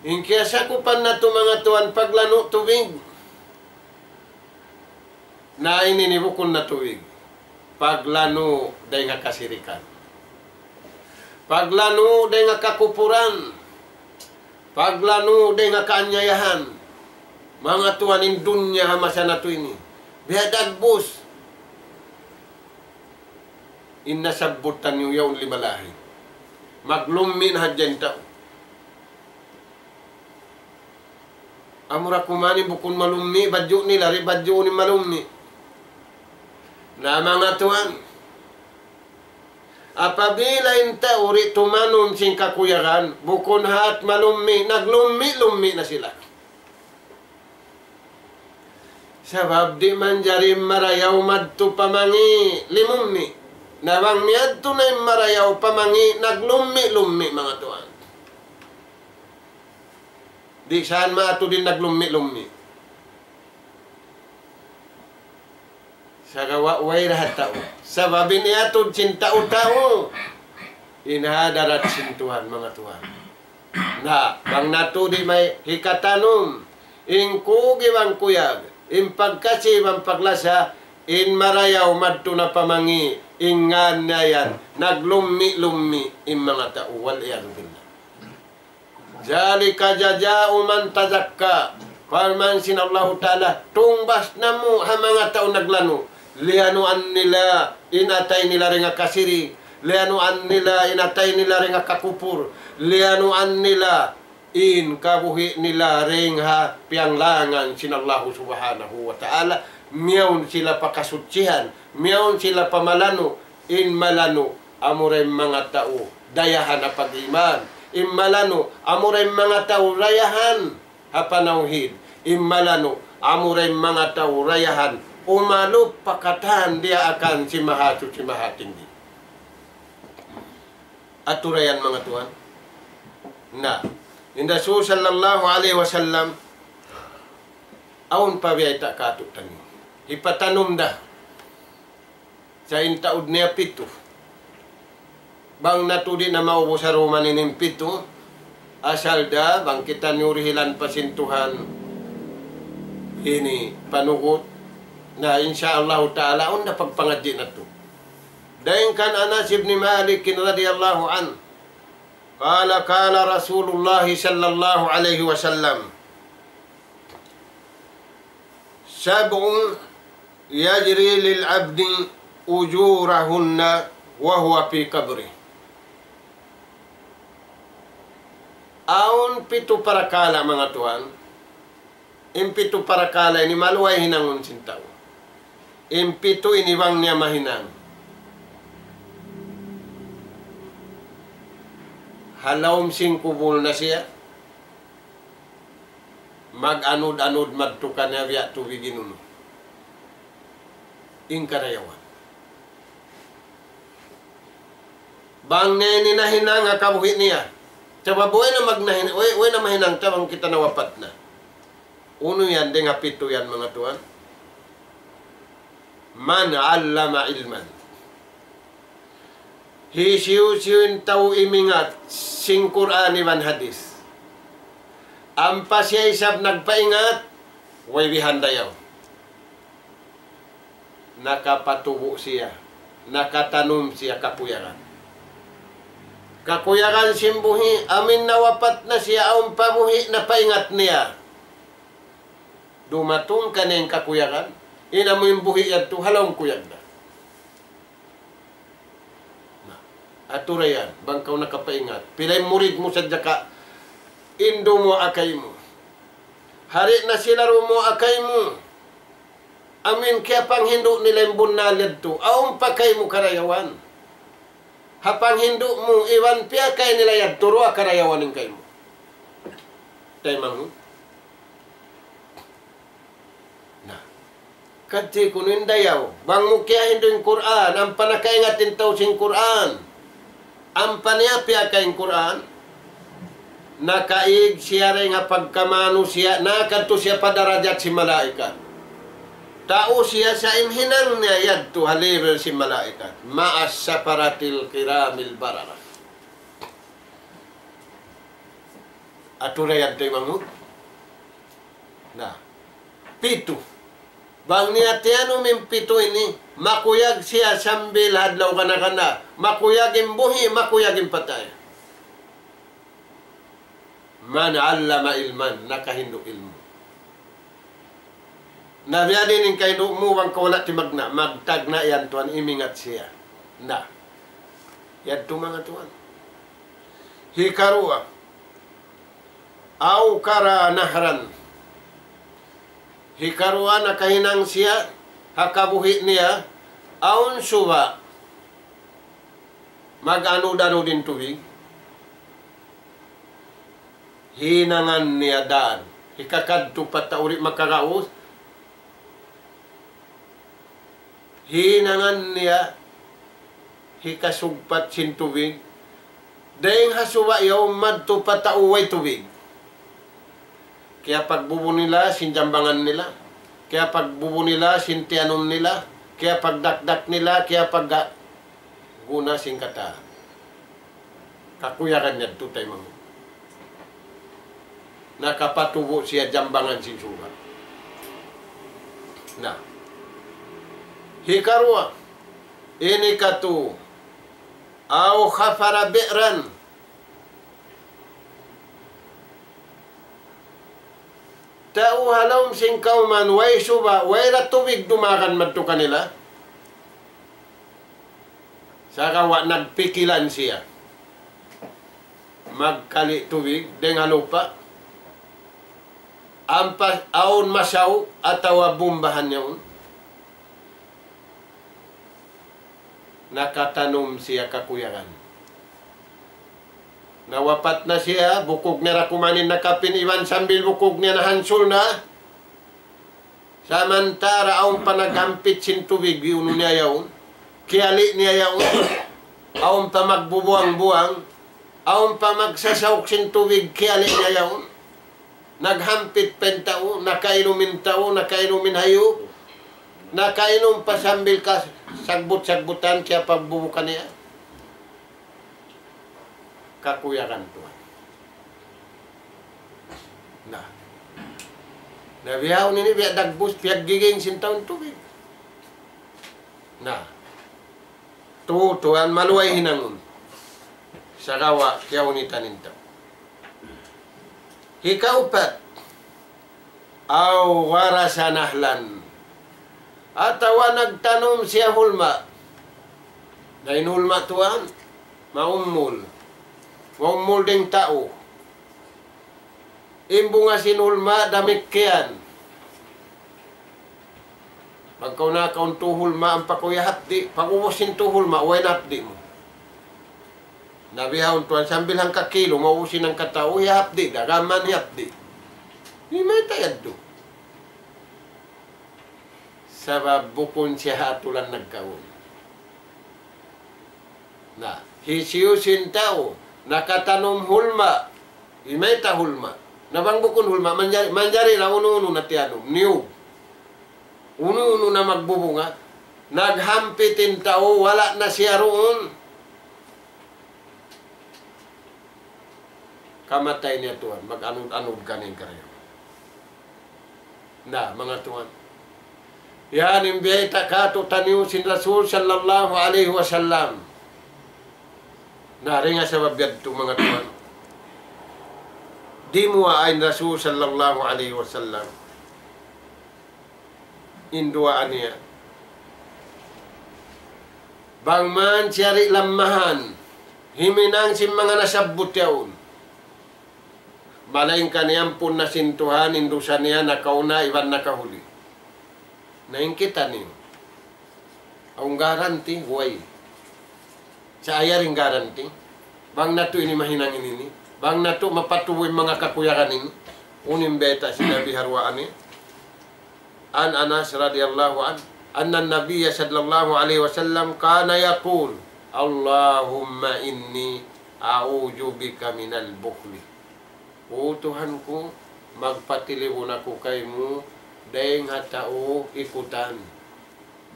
Inkiyasa ko pa na ito mga tuwan paglano tubig. Na ininibukon na tubig. Paglano day nga kasirikan. Paglano day nga kakupuran. Paglano day nga kaanyayahan. Mga tuwan in dunya hamasa na ito ini. Biyadagbos. Inasabutan yung yawn limalahi. Maglumi na hadyan tao. Amura kumani bukun malumi, badyo nila, badyo ni malumi. Na mga tuwan. Apabila yung tao ri tumanon sing kakuyagan, bukun hat malumi, naglumi-lumi na sila. Sabab di man jarim marayaw madto pamangi limummi. Nabang miadto na yung marayaw pamangi naglummi-lummi mga tuan. Di saan maato din naglummi-lummi. Sa gawaway rahat tao. Sabab iniatod cinta-tao. Inahadarat sintuhan mga tuan. Na, bang nato di may hikatanong. Ingkugi bang kuyag. In pagkasi bang paglasa, in marayaw madto na pamangi, ingan na yan, naglummi-lummi in mga tao, wal-iyad billah. Zalika jaja'u man tazakka, farman sinallahu ta'ala, tungbas na mo ha mga tao naglano, lianuan nila, inatay nila rin nga kasiri, lianuan nila, inatay nila rin nga kakupur, lianuan nila, in kabuhi nila ring ha pianglangan sinallahu subhanahu wa ta'ala miyawn sila pakasutsihan miyawn sila pamalano in malano amuray mga tao dayahan na pag-iman in malano amuray mga tao rayahan ha panawhid in malano amuray mga tao rayahan umalup pakatan dia akan si mahatinggi aturayan mga tuan na Inda Rasul sallallahu alaihi wasallam aun pabiyay ta kato tani. Ipatanong da sa intaud niya pito. Bang natudi na maubo sa Roma nining pito asal da bang kita nyurihilan pasintuhan ini panugot na insyaallah ta'ala on da pagpangadji na to. Dayon kan Anas ibn Malik radhiyallahu an Qala Rasulullah sallallahu alaihi wasallam Sab'un yajri lil abdi ujurahunna wa huwa fi qabri. Aun pitu parakala mga tuan. Impitu parakala ini maluway hinangon sintaw. Impitu iniwang niya mahinang. Halawm singkubul na siya. Mag-anod-anod madtukan na biya tubiginuno. Ingkarayawan. Bang nini na hinang nga kabuhi niya. Tsaba buhay na magnahin, buhay na mahinang tabang kita nawapat na. Uno yan, di nga pito yan mga tuan. Man allama ilman. Hisiu-siuin tau imingat sing Quran iwan hadis. Ampa siya isab nagpaingat, way bihandayaw. Nakapatubo siya, nakatanum siya kapuyagan. Kakuyagan simbuhi, amin nawapat na siya ang pabuhi na paingat niya. Dumatong ka na yung kakuyagan, inamu yung buhi yan to, halawang kuyag na. Aturayan, bangkaw nakapaingat. Pilay murid mo sa daka, indo mo akay mo. Hari na sila mo akay mo. Amin kaya pang hindo nila yung bunalad to. Aong pakay mo karayawan. Hapang hindo mo, iwan piya kay nila yan, turo karayawan ng kayo mo. Tayo mo. Na. Kati kunin dayaw. Bang mo kaya hindo yung Quran, ang panakaingatin tao sing Quran. Ang paniapya kayong Quran, nakaig siya rin nga pagkamano siya, nakato siya padarajat si malaikat. Tao siya sa imhinang niya yadto halibel si malaikat. Ma'as saparatil kiramil barara. Atura yadto yung mangod. Na. Pito. Bang niya tiyano min pito ini, makuyag siya sambil hadlaw kana-kana. Makuyag imbuhi, makuyag impatay. Man allama ilman, nakahindo ilmu. Nabiya din yung kahindo mo, wang kawala ti magna, magtagna yan tuan, imingat siya. Na. Yan to mga tuan. Hikarua. Aw kara nahran. Hikaruan na kahinang siya, hakabuhi niya, aun suba, mag-ano-dano din tubig, hinangan niya daan, hikakadto patauri makaraos, hinangan niya, hikasugpat sin tubig, dahil hasuwa yaw madto patauway tubig. Kaya pagbubo nila, sinjambangan nila. Kaya pagbubo nila, sintianon nila. Kaya pagdakdak nila, kaya guna singkata. Kakuyakan niya tutay mo. Nakapatubo siya jambangan sinsurat. Nah. Hikarwa. Ini katu. Au khafara bi'ran. Tau halom sing kauman way suba way tubig dumakan madto kanila. Saka wa nagpikilan siya. Magkali tubig dengan lupa. Ampas aun masaw atawa bumbahan niya. Nakatanom siya kakuyakan. Nawapat na siya, bukog niya rakumanin na kapiniwan sambil bukog niya na hansul na. Samantara aun panaghampit sin tubig, biuno niya yaon. Kiali niya yaon. Aun pa magbubuang-buang. Aun pa magsasawk sin tubig, kiali niya yaon. Naghampit pentao, nakainumin tao, nakainumin hayop. Nakainom pa sambil ka sagbut-sagbutan kaya pagbubukan niya. Kakuyakan Tuhan. Nah. Nabiyaw nini biya dagbus, biya giging sintaon tubig. Nah. Tuhan maluay hinangon. Sarawa kaya unitan nintaw. Hikaupat. Aw warasa nahlan. Atawa nagtanom siya hulma. Dahil hulma tuan, maumul. Maumul ding tao. Imbunga sinulma damikyan. Pagkaw na kaun tuhulma ang pakuya hapdi, pag-ubusin tuhulma, uway na hapdi mo. Nabihawon tuan, sambil hang kakilo, maubusin ang katao, uya hapdi, dagaman hapdi. Hindi may tayad do. Sabab bukon siya hatulan nagkaon. Na, hisiyusin tao, nakatanom hulma, imeta hulma, nabang bukon hulma, manjari na uno-uno na tiyanom, niyog. Uno-uno na magbubunga, naghampitin tao, wala na siya roon. Kamatay niya tuwan, mag-anod-anod kanin kayo. Na, mga tuwan. Yan, imbiyay takato taniw sin Rasul sallallahu alaihi wasallam. Nari nga sa babiyad ito mga tuwan. Di mo ayn Rasul sallallahu alaihi wasallam. Induaan niya. Bangman siyari lamahan. Himinang si mga nasabot yaon. Malaing kaniyang pun na sintuhan, indusan niya nakauna, iban nakahuli. Naingkita niyo. Ang garanti, huway. Sa ayaring garanti. Bang nato ini mahinangin ini. Bang nato mapatuloy mga kakuyakan ini. Unim beta sinabi harwaan ni. An Anas radhiyallahu an. Anna Nabiya sallallahu alaihi wasallam kana yaqul. Allahumma inni a'udzu bika minal bukhli. O Tuhanku, magpatilibon ako kay mo. Dahil nga tao ikutan.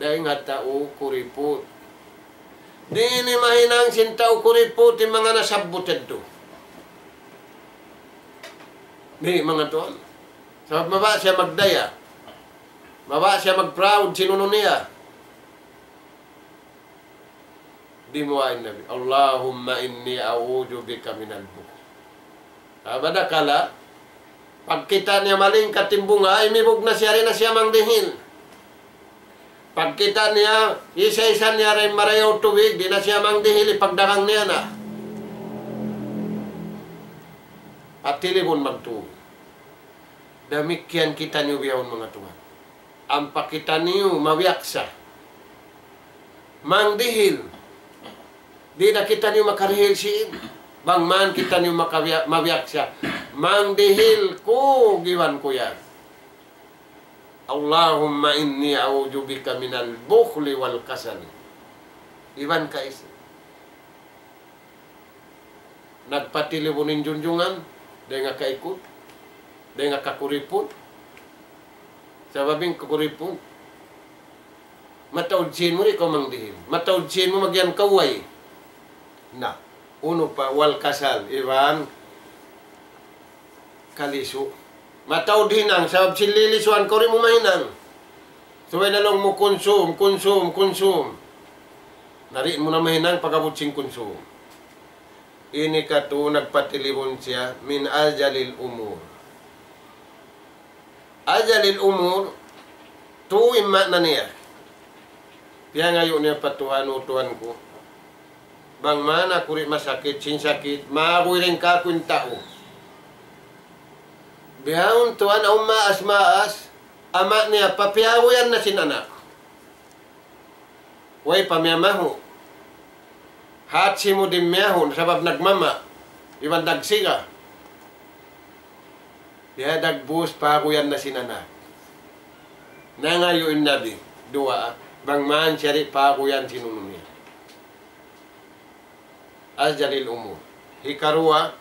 Dahil nga tao kuripot. Di ni mahinang sintao kuripot yung mga nasabot ito. Di mga tuwan. Sabab maba siya magdaya. Maba siya mag-proud sinuno niya. Di mo ay nabi. Allahumma inni a'udhu bika minal bukh. Abada kala. Pagkita niya maling katimbunga, imibog na siya rin na siya mangdihil. Pagkita niya, isa-isa niya rin marayaw tubig, di na siya mangdihil, ipagdakang niya na. Patilibon magtuwi. Damikyan kita niyo biyawon mga tuwan. Ang pakita niyo, mawiyaksa. Mangdihil. Di na kita niyo makarihil siya. Bangman kita niyo mawiyaksa. Mangdihil ko, giwan ko yan. Allahumma inni a'udzu bika minal bukhli wal kasali. Iban kais. Nagpatilibunin junjungan, day nga kaikut, day nga kakuripot. Sababing kakuripot. Mataudsin mo rin ko mangdihin. Mataudsin mo magyan kaway. Na, uno pa, wal kasal. Iban, kaliso. Mataudhin ang sabab sililisuan ko rin mo mahinang. Suway na lang mo konsum. Nariin mo na mahinang pagkabutsing konsum. Ini ka to nagpatilibon siya min ajalil umur. Ajalil umur, tu imma na niya. Kaya ngayon niya patuhan-utuhan ko. Bang mana kuri masakit, sinsakit, maakoy rin ka kung tao. Bihawon tuan ang maas, ama niya, papiyawayan na sinanak. Way pamiyamaho. Hatsi mo din miyahon, sabab nagmama. Iwan dagsiga. Diya dagbus, pakuyan na sinanak. Nangayon nabi, dua, bang man siyari pakuyan sinunod niya. Ajalil umur. Hikarua,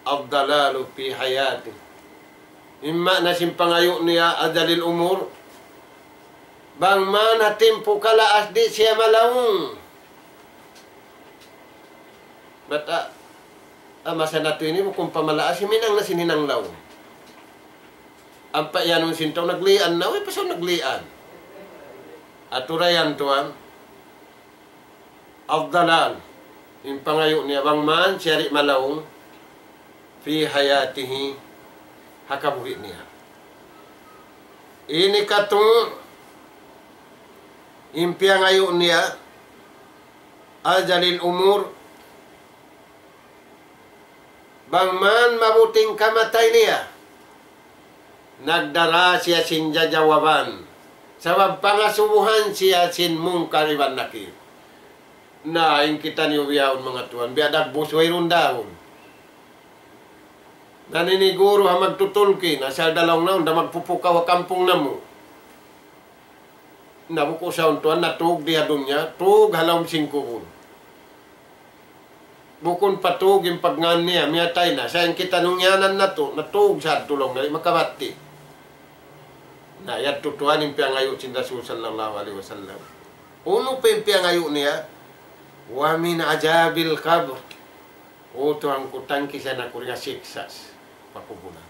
Abdalalu fi hayati. Imma na simpangayo niya adalil umur. Bang man hatimpo kalaas di siya malawong. Bata, masa nato ini mo kung pamalaas, minang na sininang lawong. Ang payanong sintaw naglian na, pasaw naglian. Aturayan to ang Abdalal. Impangayo niya, bang man siyari malawong. Fi hayatihi hakabuhi niya. Ini katong impiang ngayon niya ajalil umur bang man mabuting kamatay niya nagdara siya sin jajawaban sabab pangasubuhan siya sin mungkar iban nakir na yung kita niyo biyahon mga tuan biadag busway rundahon naniniguro ha magtutulki nasa dalawang naon da magpupukaw ha kampung namo. Nabuko sa untuan natug diha dunya tug halawm 5 kun. Bukon patug yung pagngan niya miyatay na sa kita nungyanan na to natug sa tulong na makabati. Na yat tutuan yung piangayo sin Rasul sallallahu alaihi wasallam. Uno pa yung piangayo niya wa min ajabil qabr. Uto ang kutangki siya na kuriya siksas. Pakubunan.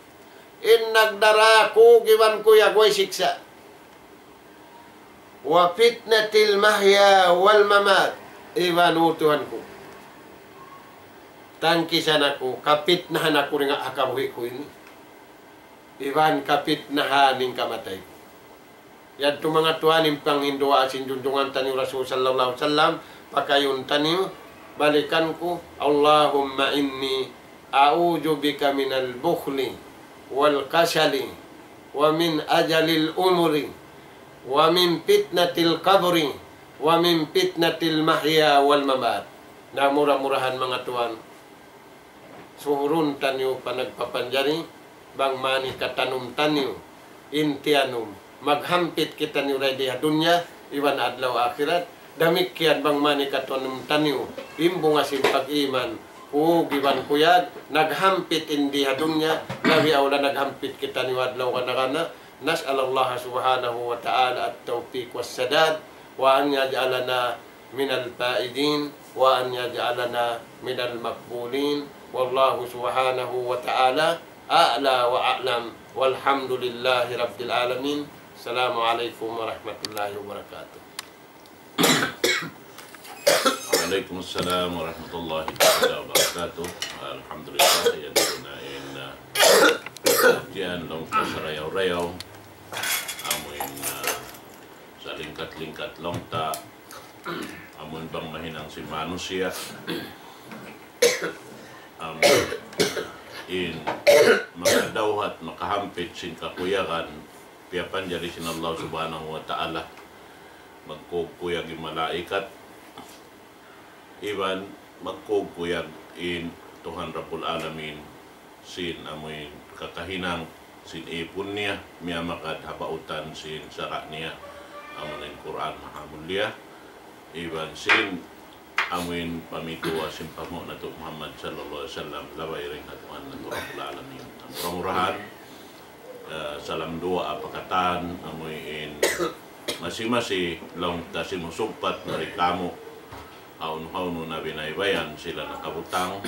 Nagdara ko, giwan ko yagoy siksa. Wa fitnatil mahya wal mamat. Iwan utuhan ko. Tangki siya na ko, kapitnahan ako rin nga akabuhi ko ini. Iwan kapitnahan ng kamatay ko. Yan itong mga tuhan yung panghinduwa asin junjungan tanyo Rasul sallallahu alaihi wasallam. Pakayon tanyo, balikan ko, Allahumma inni a'udzu bika minal bukhli wal kasali wa min ajalil umri wa min fitnatil qabri wa min fitnatil mahya wal mamat. Na murah-murahan mga tuan. Suhurun tanyo panagpapanjari bang mani katanum tanyo intianum maghampit kita niyo ready dunya iwan adlaw akhirat damikyan bang mani katanum tanyo imbong asin pag-iman giban kuyad naghampit indi dunya labi awla naghampit kita ni wadlaw kana nas'alallah subhanahu wa ta'ala at-tawfiq was-sadad wa an yaj'alana minal fa'idin wa an yaj'alana minal maqbulin wallahu subhanahu wa ta'ala a'la wa a'lam walhamdulillahi rabbil alamin. Assalamualaikum warahmatullahi wabarakatuh. Waalaikumsalam warahmatullahi wabarakatuh. Alhamdulillah yan tunain diyan long sa rayaw-rayaw amoin sa lingkat-lingkat long ta amoin bang mahinang si manusia in makadawhat makahampit sin kakuyakan piyapan jari sin Allah subhanahu wa ta'ala magkukuyag yung malaikat iban magkukuyag in Tuhan Rabbul Alamin sin amoy kakahinang sin ipon niya, miya makad habautan sin sara niya. Amunin Quran mahamulya. Iban sin amuin pamituwa sin pamo na to Muhammad sallallahu alaihi wasallam labay rin hatuan na to Rabbul Alamin. Murah-murahan, salam dua apakatan, amuin masi-masi long ta simusumpat na reklamo haun-haun na binaybayan sila nakabutang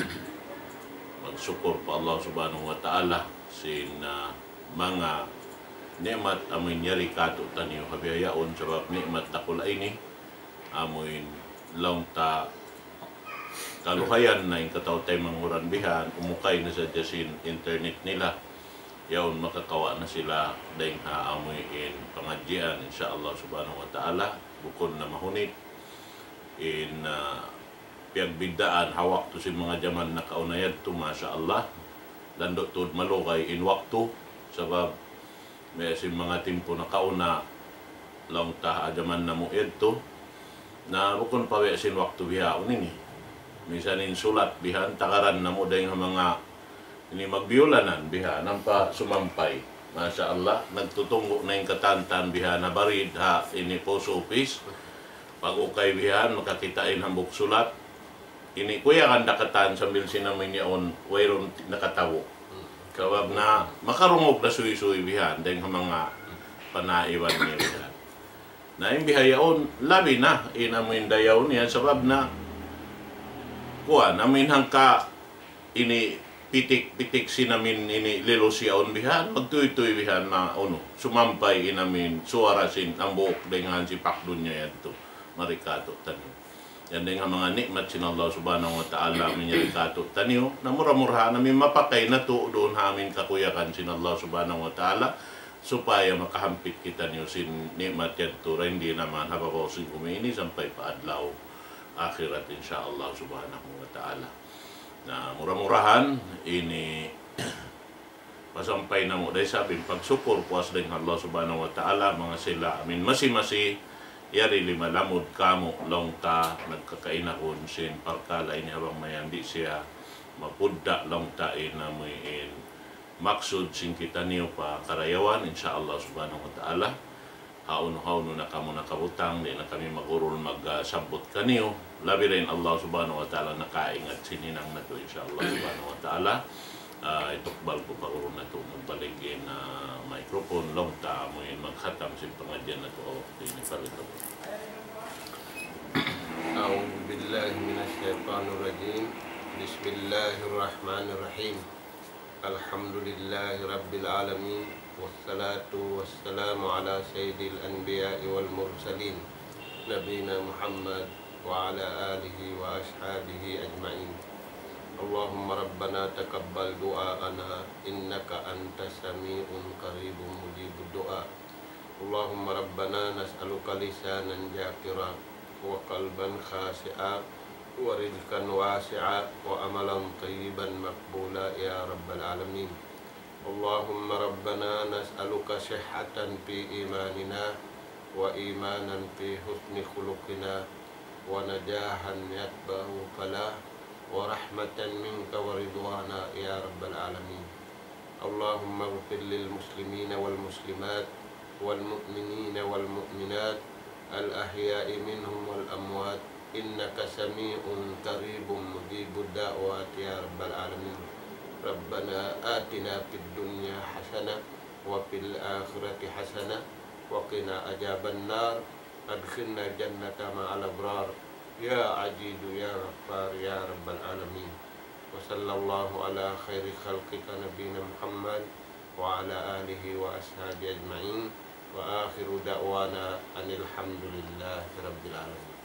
magsukor pa Allah subhanahu wa ta'ala sin mga nikmat amoy nyari kato taniyo habiyayaon sabab nikmat takul ini amoy long ta kaluhayan na yung kataw tay manguran bihan umukay na sa jasin internet nila yaon makakawa na sila dahil haamuin pangadyan insyaAllah subhanahu wa ta'ala bukod na mahunit in piagbigdaan hawak to si mga jaman na kaunayad to masyaallah landot to malukay in wakto sabab may si mga timpo na kauna lang ta jaman na mo to na bukod pa sin wakto bihaon ini misanin sulat bihan takaran na mo dahil mga ini magbiolanan biha nampa sumampay Masya Allah nagtutungo na yung katantan biha na barid ha ini post office pag ukay bihan makakitain hambok sulat ini kuya kan dakatan sambil sinamin niyaon wayron nakatawo kawag na makarungog na suy-suy bihan dahil mga panaiwan niya bihan na yung bihayaon labi na inamin dayaw niya sabab na kuha namin hangka ini pitik-pitik sinamin ini lilosyaon bihan magtuy-tuy bihan na sumampay inamin suara sin ang buok dengan si pakdun niya yan to marikato tanyo yan din nga mga nikmat sin Allah subhanahu wa ta'ala minyarikato tanyo na mura-mura namin mapakay na to doon amin kakuyakan sin Allah subhanahu wa ta'ala supaya makahampit kita niyo sin nikmat yan to hindi naman hababaw sin kumini sampay paadlaw akhirat insyaAllah subhanahu wa ta'ala na murah-murahan ini pasampay na mo dahil sabi pagsukor puas din Allah subhanahu wa ta'ala mga sila amin masi-masi yari lima lamod kamo long ta nagkakainahon sin parkala ini habang mayandi siya mapudda long ta inamuin maksud sin kita niyo pa karayawan insyaAllah subhanahu wa ta'ala haun-haun na kamo nakabutang di na kami magurul magsabot kaniyo labi rin Allah subhanahu wa ta'ala nakaingat sininang na to insyaAllah subhanahu wa ta'ala itukbal ko pagurul na to magbaligin na microphone long ta mo yun maghatam sin pangadyan na to dinipalito A'udhu billahi minasyaitanir rajim Bismillahirrahmanirrahim Alhamdulillahi rabbil alamin wassalatu wassalamu ala sayyidil anbiya'i wal mursalin nabina Muhammad wa ala alihi wa ashabihi ajma'in Allahumma rabbana taqabbal du'aana innaka antas sami'un qaribun mujibud du'a Allahumma rabbana nas'aluka lisanan zakira wa qalban khashi'a wa rizqan wasi'a wa amalan tayyiban maqbula ya rabbal alamin Allahumma rabbana nas'aluka sihhatan fi imanina wa imanan fi husni khuluqina wa najahan yatba'u falah wa rahmatan minka wa ridwana ya rabbal alamin Allahumma ighfir lil muslimina wal muslimat wal mu'minina wal mu'minat al ahya'i minhum wal amwat innaka sami'un qaribun mujibud da'wat ya rabbal alamin Rabbana atina fid dunya hasanah wa fil akhirati hasanah wa qina adzaban nar adkhilna jannata ma'al abrar ya ajidu ya ghaffar ya rabbal alamin wa sallallahu ala khairi khalqika nabiyina Muhammad wa ala alihi wa ashabihi ajma'in wa akhiru da'wana anil hamdulillahi rabbil alamin